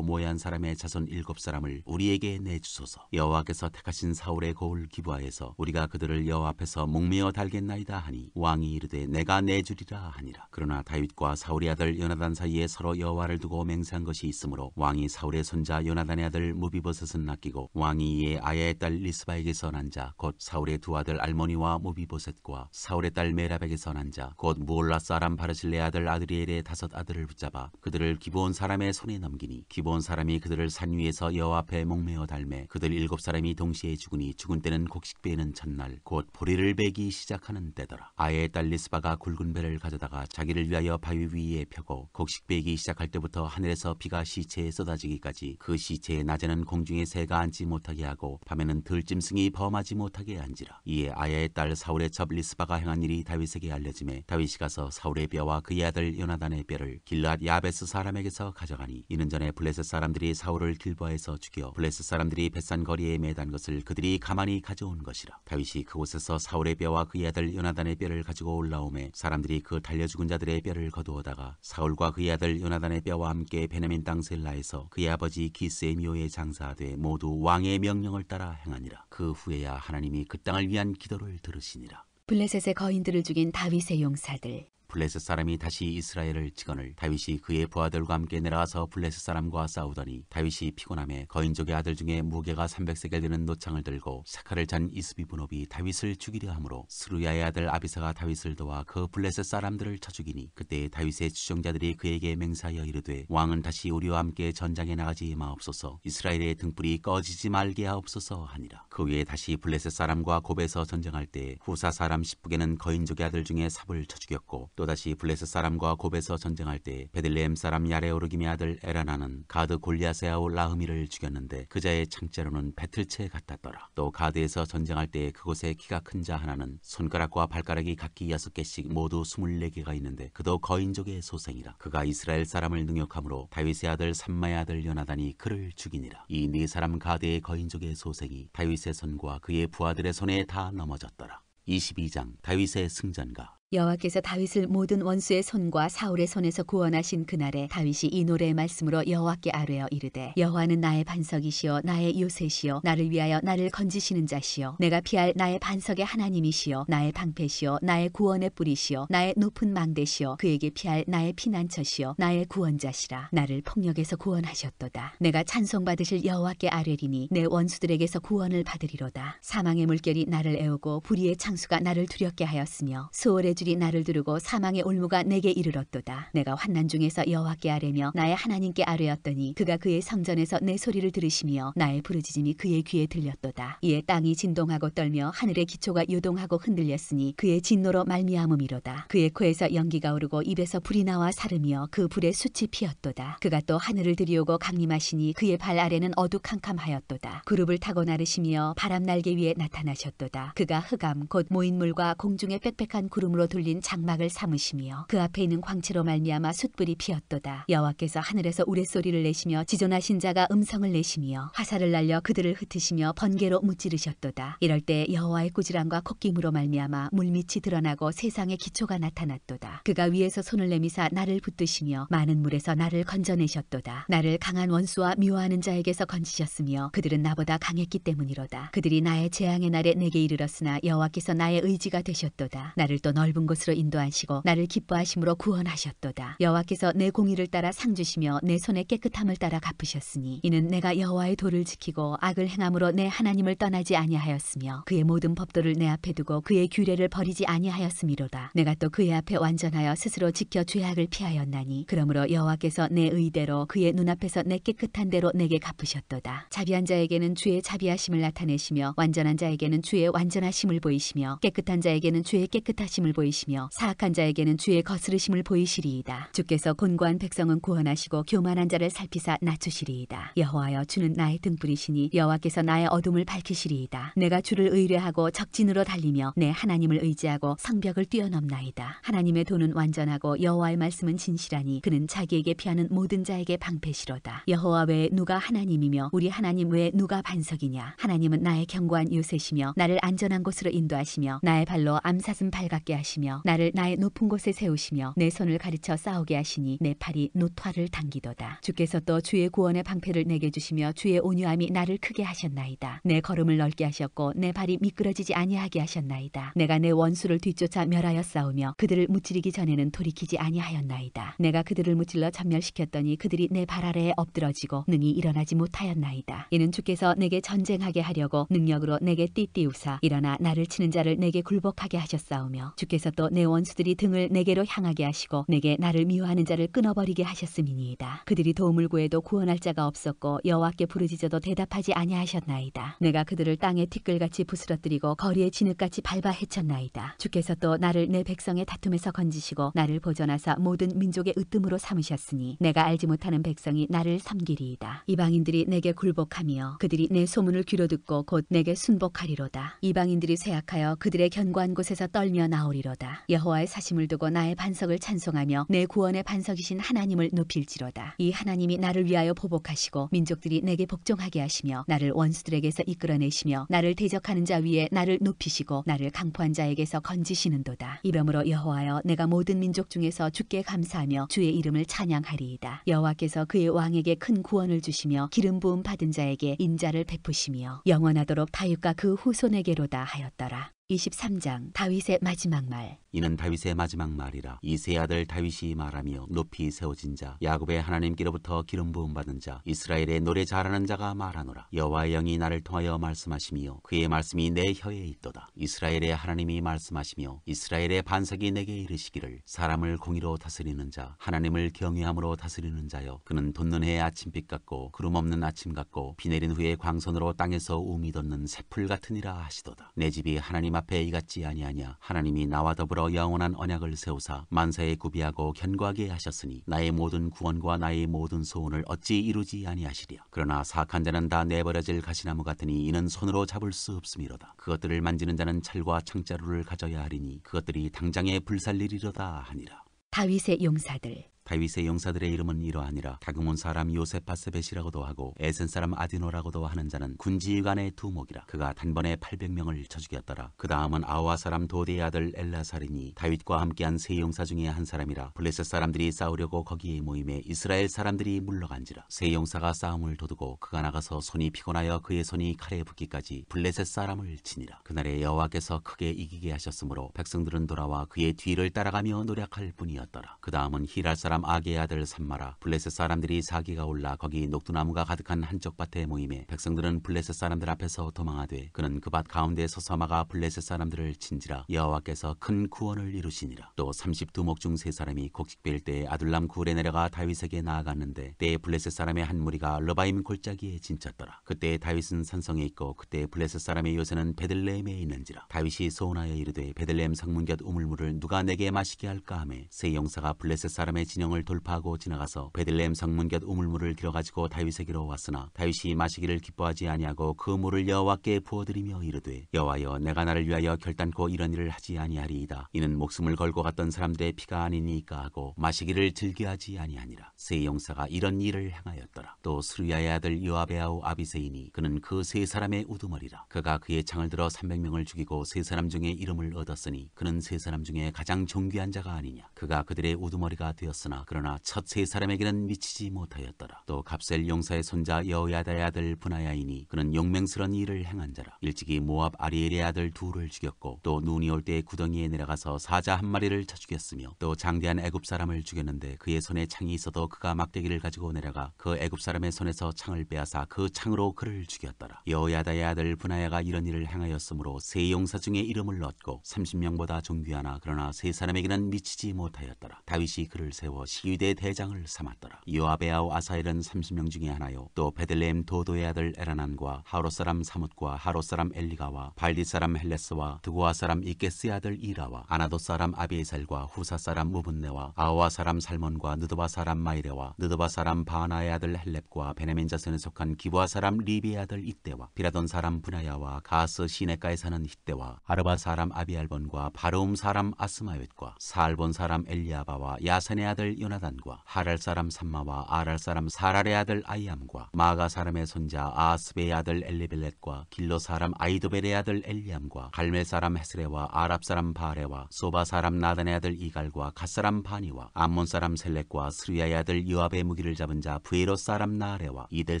모해한 사람의 자손 7사람을 우리에게 내주소서. 여호와께서 택하신 사울의 고을 기브아에서 우리가 그들을 여호와 앞에서 목매어 달겠나이다 하니 왕이 이르되 내가 내주리라 하니라. 그러나 다윗과 사울의 아들 요나단 사이에 서로 여호와를 두고 맹세한 것이 있으므로 왕이 사울의 손자 요나단의 아들 무비보셋은 낚이고 왕이 이에 아야의 딸 리스바에게서 난 자 곧 사울의 두 아들 알모니와 무비보셋과 사울의 딸 메랍에게서 난 자 곧 무올라 사람 바르실레의 아들 아드리엘의 5 아들을 붙잡아 그들을 기브온 사람의 손에 넘기니 기브온 사람이 그들을 산 위에서 여호와 앞에 목매어 달매 그들 7사람이 동시에 죽으니 죽은 때는 곡식 베는 첫날 곧 보리를 베기 시작하는 때더라. 아야의 딸 리스바가 굵은 배를 가져다가 자기를 위하여 바위 위에 펴고 곡식 베기 시작할 때부터 하늘에서 비가 시체에 쏟아지기까지 그 시체의 낮에는 공중에 새가 앉지 못하게 하고 밤에는 들짐승이 범하지 못하게 한지라. 이에 아야의 딸 사울의 첩 리스바가 행한 일이 다윗에게 알려지매 다윗이 가서 사울의 뼈와 그의 아들 요나단의 뼈를 길앗 야베스 사람에게서 가져가니 이는 전에 블레셋 사람들이 사울을 길보아에서 죽여 블레셋 사람들이 벳산 거리에 매단 것을 그들이 가만히 가져온 것이라. 다윗이 그곳에서 사울의 뼈와 그의 아들 요나단의 뼈를 가지고 올라오매 사람들이 그 달려 죽은 자들의 뼈를 거두어다가 사울과 그의 아들 요나단의 뼈와 함께 베냐민 땅 셀라에서 그의 아버지 기스의 묘에 장사하되 모두 왕의 명령을 따라 행하니라. 그 후에야 하나님이 그 땅을 위한 기도를 들으시니라. 블레셋의 거인들을 죽인 다윗의 용사들. 블레셋 사람이 다시 이스라엘을 치거늘 다윗이 그의 부하들과 함께 내려가서 블레셋 사람과 싸우더니 다윗이 피곤함에 거인족의 아들 중에 무게가 300세겔 되는 노창을 들고 사칼을 찬 이스비브노비 다윗을 죽이려 하므로 스루야의 아들 아비사가 다윗을 도와 그 블레셋 사람들을 쳐 죽이니 그때 다윗의 추종자들이 그에게 맹세하여 이르되 왕은 다시 우리와 함께 전장에 나가지 마옵소서. 이스라엘의 등불이 꺼지지 말게 하옵소서 하니라. 그 위에 다시 블레셋 사람과 곱에서 전쟁할 때 후사 사람 십북에는 거인족의 아들 중에 삽을 쳐 죽였고 또다시 블레셋 사람과 곱에서 전쟁할 때 베들레헴 사람 야레오르김의 아들 에라나는 가드 골리앗의 아우 라흐미를 죽였는데 그자의 창자로는 배틀채 같았더라. 또 가드에서 전쟁할 때 그곳에 키가 큰 자 하나는 손가락과 발가락이 각기 6개씩 모두 24개가 있는데 그도 거인족의 소생이라. 그가 이스라엘 사람을 능욕함으로 다윗의 아들 삼마의 아들 요나단이 그를 죽이니라. 이 4사람 가드의 거인족의 소생이 다윗의 손과 그의 부하들의 손에 다 넘어졌더라. 22장 다윗의 승전가. 여호와께서 다윗을 모든 원수의 손과 사울의 손에서 구원하신 그날에 다윗이 이 노래의 말씀으로 여호와께 아뢰어 이르되 여호와는 나의 반석이시요 나의 요새시요 나를 위하여 나를 건지시는 자시요 내가 피할 나의 반석의 하나님이시요 나의 방패시요 나의 구원의 뿌리시요 나의 높은 망대시요 그에게 피할 나의 피난처시요 나의 구원자시라. 나를 폭력에서 구원하셨도다. 내가 찬송받으실 여호와께 아뢰리니 내 원수들에게서 구원을 받으리로다. 사망의 물결이 나를 애우고 불의의 창수가 나를 두렵게 하였으며 수월의 줄이 나를 두르고 사망의 올무가 내게 이르렀도다. 내가 환난 중에서 여호와께 아뢰며 나의 하나님께 아뢰었더니 그가 그의 성전에서 내 소리를 들으시며 나의 부르짖음이 그의 귀에 들렸도다. 이에 땅이 진동하고 떨며 하늘의 기초가 요동하고 흔들렸으니 그의 진노로 말미암음이로다. 그의 코에서 연기가 오르고 입에서 불이 나와 사르며 그 불에 숯이 피었도다. 그가 또 하늘을 들이오고 강림하시니 그의 발 아래는 어두캄캄하였도다. 그룹을 타고 나르시며 바람 날개 위에 나타나셨도다. 그가 흑암 곧 모인물과 공중의 빽빽한 구름으로 돌린 장막을 삼으시며 그 앞에 있는 광채로 말미암아 숯불이 피었도다. 여호와께서 하늘에서 우레소리를 내시며 지존하신 자가 음성을 내시며 화살을 날려 그들을 흩으시며 번개로 무찌르셨도다. 이럴 때 여호와의 꾸지람과 콧김으로 말미암아 물밑이 드러나고 세상의 기초가 나타났도다. 그가 위에서 손을 내미사 나를 붙드시며 많은 물에서 나를 건져내셨도다. 나를 강한 원수와 미워하는 자에게서 건지셨으며 그들은 나보다 강했기 때문이로다. 그들이 나의 재앙의 날에 내게 이르렀으나 여호와께서 나의 의지가 되셨도다. 나를 또 넓은 곳으로 인도하시고 나를 기뻐하심으로 구원하셨도다. 여호와께서 내 공의를 따라 상 주시며 내 손의 깨끗함을 따라 갚으셨으니 이는 내가 여호와의 도를 지키고 악을 행함으로 내 하나님을 떠나지 아니하였으며 그의 모든 법도를 내 앞에 두고 그의 규례를 버리지 아니하였음이로다. 내가 또 그의 앞에 완전하여 스스로 지켜 죄악을 피하였나니 그러므로 여호와께서 내 의대로 그의 눈앞에서 내 깨끗한 대로 내게 갚으셨도다. 자비한 자에게는 주의 자비하심을 나타내시며 완전한 자에게는 주의 완전하심을 보이시며 깨끗한 자에게는 주의 깨끗하심을 보이시며 사악한 자에게는 주의 거스르심을 보이시리이다. 주께서 곤고한 백성은 구원하시고 교만한 자를 살피사 낮추시리이다. 여호와여 주는 나의 등불이시니 여호와께서 나의 어둠을 밝히시리이다. 내가 주를 의뢰하고 적진으로 달리며 내 하나님을 의지하고 성벽을 뛰어넘나이다. 하나님의 도는 완전하고 여호와의 말씀은 진실하니 그는 자기에게 피하는 모든 자에게 방패시로다. 여호와 외에 누가 하나님이며 우리 하나님 외에 누가 반석이냐. 하나님은 나의 견고한 요새시며 나를 안전한 곳으로 인도하시며 나의 발로 암사슴 발같게 하시며 나를 나의 높은 곳에 세우시며 내 손을 가르쳐 싸우게 하시니 내 팔이 노토화를 당기도다. 주께서 또 주의 구원의 방패를 내게 주시며 주의 온유함이 나를 크게 하셨나이다. 내 걸음을 넓게 하셨고 내 발이 미끄러지지 아니하게 하셨나이다. 내가 내 원수를 뒤쫓아 멸하여 싸우며 그들을 무찌르기 전에는 돌이키지 아니하였나이다. 내가 그들을 무찔러 전멸시켰더니 그들이 내 발 아래에 엎드러지고 능히 일어나지 못하였나이다. 이는 주께서 내게 전쟁하게 하려고 능력으로 내게 띠띠우사 일어나 나를 치는 자를 내게 굴복하게 하셨사오며 주께서 또 내 원수들이 등을 내게로 향하게 하시고 내게 나를 미워하는 자를 끊어버리게 하셨음이니이다. 그들이 도움을 구해도 구원할 자가 없었고 여호와께 부르짖어도 대답하지 아니하셨나이다. 내가 그들을 땅에 티끌같이 부스러뜨리고 거리에 진흙같이 밟아 헤쳤나이다. 주께서 또 나를 내 백성의 다툼에서 건지시고 나를 보존하사 모든 민족의 으뜸으로 삼으셨으니 내가 알지 못하는 백성이 나를 섬기리이다. 이방인들이 내게 굴복하며 그들이 내 소문을 귀로 듣고 곧 내게 순복하리로다. 이방인들이 쇠약하여 그들의 견고한 곳에서 떨며 나오리로다. 여호와의 사심을 두고 나의 반석을 찬송하며 내 구원의 반석이신 하나님을 높일지로다. 이 하나님이 나를 위하여 보복하시고 민족들이 내게 복종하게 하시며 나를 원수들에게서 이끌어내시며 나를 대적하는 자 위에 나를 높이시고 나를 강포한 자에게서 건지시는도다. 이러므로 여호와여 내가 모든 민족 중에서 주께 감사하며 주의 이름을 찬양하리이다. 여호와께서 그의 왕에게 큰 구원을 주시며 기름 부음 받은 자에게 인자를 베푸시며 영원하도록 다윗과 그 후손에게로다 하였더라. 23장 다윗의 마지막 말. 이는 다윗의 마지막 말이라. 이새의 아들 다윗이 말하며 높이 세워진 자 야곱의 하나님께로부터 기름 부음 받은 자 이스라엘의 노래 잘하는 자가 말하노라. 여호와의 영이 나를 통하여 말씀하시며 그의 말씀이 내 혀에 있도다. 이스라엘의 하나님이 말씀하시며 이스라엘의 반석이 내게 이르시기를 사람을 공의로 다스리는 자 하나님을 경외함으로 다스리는 자여 그는 돋는 해의 아침빛 같고 구름 없는 아침 같고 비 내린 후에 광선으로 땅에서 우미 돋는 새풀 같으니라 하시도다. 내 집이 하나님 앞에 이같지 아니하냐. 하나님이 나와 더불어 영원한 언약을 세우사 만사에 구비하고 견고하게 하셨으니 나의 모든 구원과 나의 모든 소원을 어찌 이루지 아니하시랴. 그러나 사악한 자는 다 내버려질 가시나무 같으니 이는 손으로 잡을 수 없음이로다. 그것들을 만지는 자는 철과 창자루를 가져야 하리니 그것들이 당장에 불살리리로다 하니라. 다윗의 용사들. 다윗의 용사들의 이름은 이러하니라. 다그몬 사람 요셉바세벳이라고도 하고 에센 사람 아디노라고도 하는 자는 군지휘관의 두목이라. 그가 단번에 800명을 쳐 죽였더라. 그 다음은 아와 사람 도대의 아들 엘라살이니 다윗과 함께한 세 용사 중에 한 사람이라. 블레셋 사람들이 싸우려고 거기에 모임에 이스라엘 사람들이 물러간지라. 세 용사가 싸움을 도두고 그가 나가서 손이 피곤하여 그의 손이 칼에 붙기까지 블레셋 사람을 치니라. 그날에 여호와께서 크게 이기게 하셨으므로 백성들은 돌아와 그의 뒤를 따라가며 노력할 뿐이었더라. 그 다음은 히랄 사람 아게의 아들 삼마라. 블레셋 사람들이 사기가 올라 거기 녹두나무가 가득한 한쪽 밭에 모임에 백성들은 블레셋 사람들 앞에서 도망하되 그는 그 밭 가운데 서서 막아 블레셋 사람들을 친지라. 여호와께서 큰 구원을 이루시니라. 또 30두목 중 세 사람이 곡식벨 때에 아둘람 굴에 내려가 다윗에게 나아갔는데 때에 블레셋 사람의 한 무리가 르바임 골짜기에 진쳤더라. 그때 다윗은 산성에 있고 그때 블레셋 사람의 요새는 베들레헴에 있는지라. 다윗이 소원하여 이르되 베들레헴 성문 곁 우물물을 누가 내게 마시게 할까 하며 세 용사가 블레셋 사람의 진영을 돌파하고 지나가서 베들레헴 성문 곁 우물물을 들어가지고 다윗에게로 왔으나 다윗이 마시기를 기뻐하지 아니하고 그 물을 여호와께 부어드리며 이르되 여호와여 내가 나를 위하여 결단코 이런 일을 하지 아니하리이다. 이는 목숨을 걸고 갔던 사람들의 피가 아니니까 하고 마시기를 즐겨하지 아니하니라. 세 용사가 이런 일을 행하였더라. 또 스루야의 아들 요압의 아우 아비세이니 그는 그 세 사람의 우두머리라. 그가 그의 창을 들어 300명을 죽이고 세 사람 중에 이름을 얻었으니 그는 세 사람 중에 가장 존귀한 자가 아니냐. 그가 그들의 우두머리가 되었으나 그러나 첫 세 사람에게는 미치지 못하였더라. 또 갑셀 용사의 손자 여호야다의 아들 브나야이니 그는 용맹스러운 일을 행한 자라. 일찍이 모압 아리엘의 아들 둘을 죽였고 또 눈이 올 때 구덩이에 내려가서 사자 한 마리를 쳐 죽였으며 또 장대한 애굽 사람을 죽였는데 그의 손에 창이 있어도 그가 막대기를 가지고 내려가 그 애굽 사람의 손에서 창을 빼앗아 그 창으로 그를 죽였더라. 여호야다의 아들 브나야가 이런 일을 행하였으므로 세 용사 중에 이름을 얻고 30명보다 존귀하나 그러나 세 사람에게는 미치지 못하였더라. 다윗이 그를 세워 시위대 대장을 삼았더라. 요압의 아우 아사엘은 30명 중에 하나요. 또 베들레헴 도도의 아들 에라난과 하롯 사람 사뭇과 하롯 사람 엘리가와 발디 사람 헬레스와 드고아 사람 이게스의 아들 이라와 아나도 사람 아비에셀과 후사 사람 무분네와 아와 사람 살몬과 느드바 사람 마이레와 느드바 사람 바나의 아들 헬렙과 베냐민 자손에 속한 기브아 사람 리비의 아들 이때와 비라돈 사람 분야야와 가스 시내가에 사는 히때와 아르바 사람 아비알본과 바르움 사람 아스마웻과 사알본 사람 엘리아바와 야산의 아들 요나단과 하랄 사람 삼마와 아랄 사람 사랄의 아들 아이암과 마가 사람의 손자 아스베의 아들 엘리벨렛과 길로 사람 아이도벨의 아들 엘리암과 갈멜 사람 헤스레와 아랍 사람 바레와 소바 사람 나단의 아들 이갈과 갓 사람 바니와 암몬 사람 셀렉과 스루야의 아들 요압의 무기를 잡은 자 부에롯 사람 나레와 이델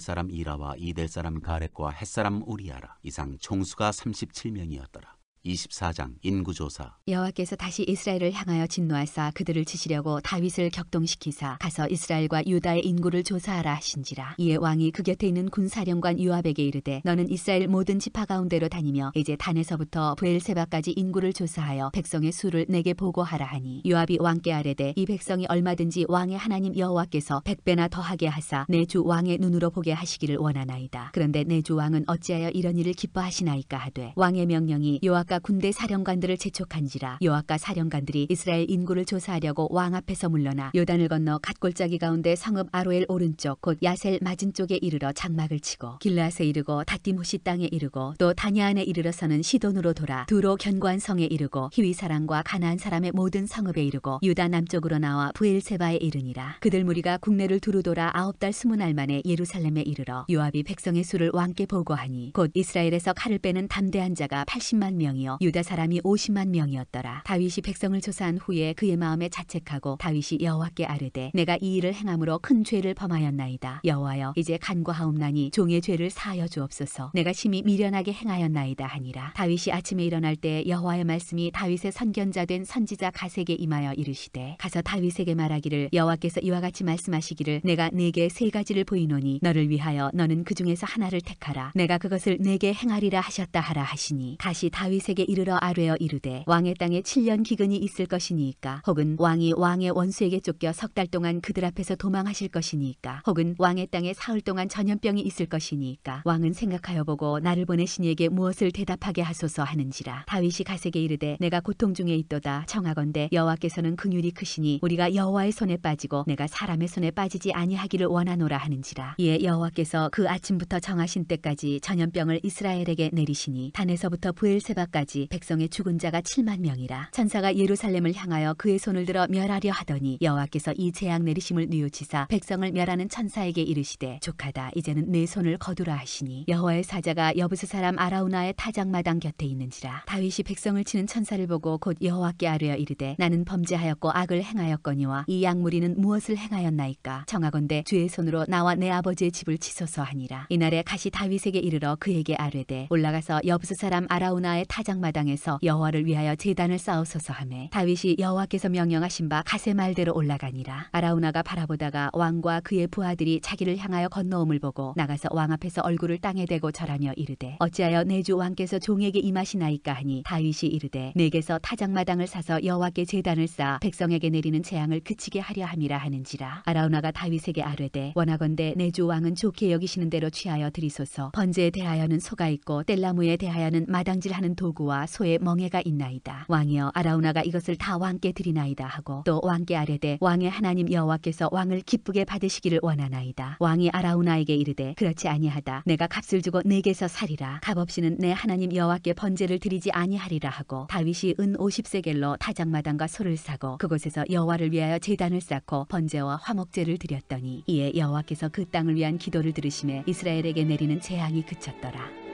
사람 이라와 이델 사람 가렙과 헷 사람 우리아라. 이상 총수가 37명이었더라. 24장 인구조사. 여호와께서 다시 이스라엘을 향하여 진노하사 그들을 치시려고 다윗을 격동시키사 가서 이스라엘과 유다의 인구를 조사하라 하신지라. 이에 왕이 그 곁에 있는 군사령관 요압에게 이르되 너는 이스라엘 모든 지파 가운데로 다니며 이제 단에서부터 브엘세바까지 인구를 조사하여 백성의 수를 내게 보고하라 하니 요압이 왕께 아뢰되 이 백성이 얼마든지 왕의 하나님 여호와께서 100배나 더하게 하사 내 주 왕의 눈으로 보게 하시기를 원하나이다. 그런데 내 주 왕은 어찌하여 이런 일을 기뻐하시나이까 하되 왕의 명령이 요압과 군대 사령관들을 재촉한지라. 요압과 사령관들이 이스라엘 인구를 조사하려고 왕 앞에서 물러나 요단을 건너 갓골짜기 가운데 성읍 아로엘 오른쪽 곧 야셀 맞은 쪽에 이르러 장막을 치고 길라앗에 이르고 다띠무시 땅에 이르고 또 다냐안에 이르러서는 시돈으로 돌아 두로 견고한 성에 이르고 히위 사람과 가나안 사람의 모든 성읍에 이르고 유다 남쪽으로 나와 브엘세바에 이르니라. 그들 무리가 국내를 두루 돌아 9달 20날 만에 예루살렘에 이르러 요압이 백성의 수를 왕께 보고하니 곧 이스라엘에서 칼을 빼는 담대한 자가 80만 명이요 유다 사람이 50만 명이었더라. 다윗이 백성을 조사한 후에 그의 마음에 자책하고 다윗이 여호와께 아뢰되 내가 이 일을 행함으로 큰 죄를 범하였나이다. 여호와여 이제 간구하옵나니 종의 죄를 사하여 주옵소서. 내가 심히 미련하게 행하였나이다 하니라. 다윗이 아침에 일어날 때 여호와의 말씀이 다윗의 선견자 된 선지자 갓에게 임하여 이르시되 가서 다윗에게 말하기를 여호와께서 이와 같이 말씀하시기를 내가 네게 세 가지를 보이노니 너를 위하여 너는 그 중에서 하나를 택하라. 내가 그것을 네게 행하리라 하셨다 하라 하시니 다시 다윗에게 이르러 아뢰어 이르되 왕의 땅에 7년 기근이 있을 것이니까 혹은 왕이 왕의 원수에게 쫓겨 10달 동안 그들 앞에서 도망하실 것이니까 혹은 왕의 땅에 사흘 동안 전염병이 있을 것이니까 왕은 생각하여 보고 나를 보내신 이에게 무엇을 대답하게 하소서 하는지라. 다윗이 갓에게 이르되 내가 고통 중에 있도다. 청하건대 여호와께서는 긍휼이 크시니 우리가 여호와의 손에 빠지고 내가 사람의 손에 빠지지 아니하기를 원하노라 하는지라. 이에 여호와께서 그 아침부터 정하신 때까지 전염병을 이스라엘에게 내리시니 단에서부터 브엘세바까지 이때까지 백성의 죽은 자가 7만 명이라. 천사가 예루살렘을 향하여 그의 손을 들어 멸하려 하더니 여호와께서 이 재앙 내리심을 뉘우치사 백성을 멸하는 천사에게 이르시되 족하다 이제는 내 손을 거두라 하시니 여호와의 사자가 여부스 사람 아라우나의 타작마당 곁에 있는지라. 다윗이 백성을 치는 천사를 보고 곧 여호와께 아뢰어 이르되 나는 범죄하였고 악을 행하였거니와 이 양무리는 무엇을 행하였나이까. 청하건대 주의 손으로 나와 내 아버지의 집을 치소서 하니라. 이날에 가시 다윗에게 이르러 그에게 아뢰되 올라가서 여부스 사람 아라우나의 타작마당에서 여호와를 위하여 제단을 쌓으소서 하매 다윗이 여호와께서 명령하신 바 가세 말대로 올라가니라. 아라우나가 바라보다가 왕과 그의 부하들이 자기를 향하여 건너옴을 보고 나가서 왕 앞에서 얼굴을 땅에 대고 절하며 이르되 어찌하여 내 주 왕께서 종에게 임하시나이까 하니 다윗이 이르되 내게서 타작마당을 사서 여호와께 제단을 쌓아 백성에게 내리는 재앙을 그치게 하려 함이라 하는지라. 아라우나가 다윗에게 아뢰되 원하건대 내 주 왕은 좋게 여기시는 대로 취하여 드리소서. 번제에 대하여는 소가 있고 뗄나무에 대하여는 마당질하는 도구와 소의 멍에가 있나이다. 왕이여 아라우나가 이것을 다 왕께 드리나이다 하고 또 왕께 아뢰되 왕의 하나님 여호와께서 왕을 기쁘게 받으시기를 원하나이다. 왕이 아라우나에게 이르되 그렇지 아니하다. 내가 값을 주고 내게서 살이라. 값 없이는 내 하나님 여호와께 번제를 드리지 아니하리라 하고 다윗이 은 50세겔로 타작마당과 소를 사고 그곳에서 여호와를 위하여 제단을 쌓고 번제와 화목제를 드렸더니 이에 여호와께서 그 땅을 위한 기도를 들으심에 이스라엘에게 내리는 재앙이 그쳤더라.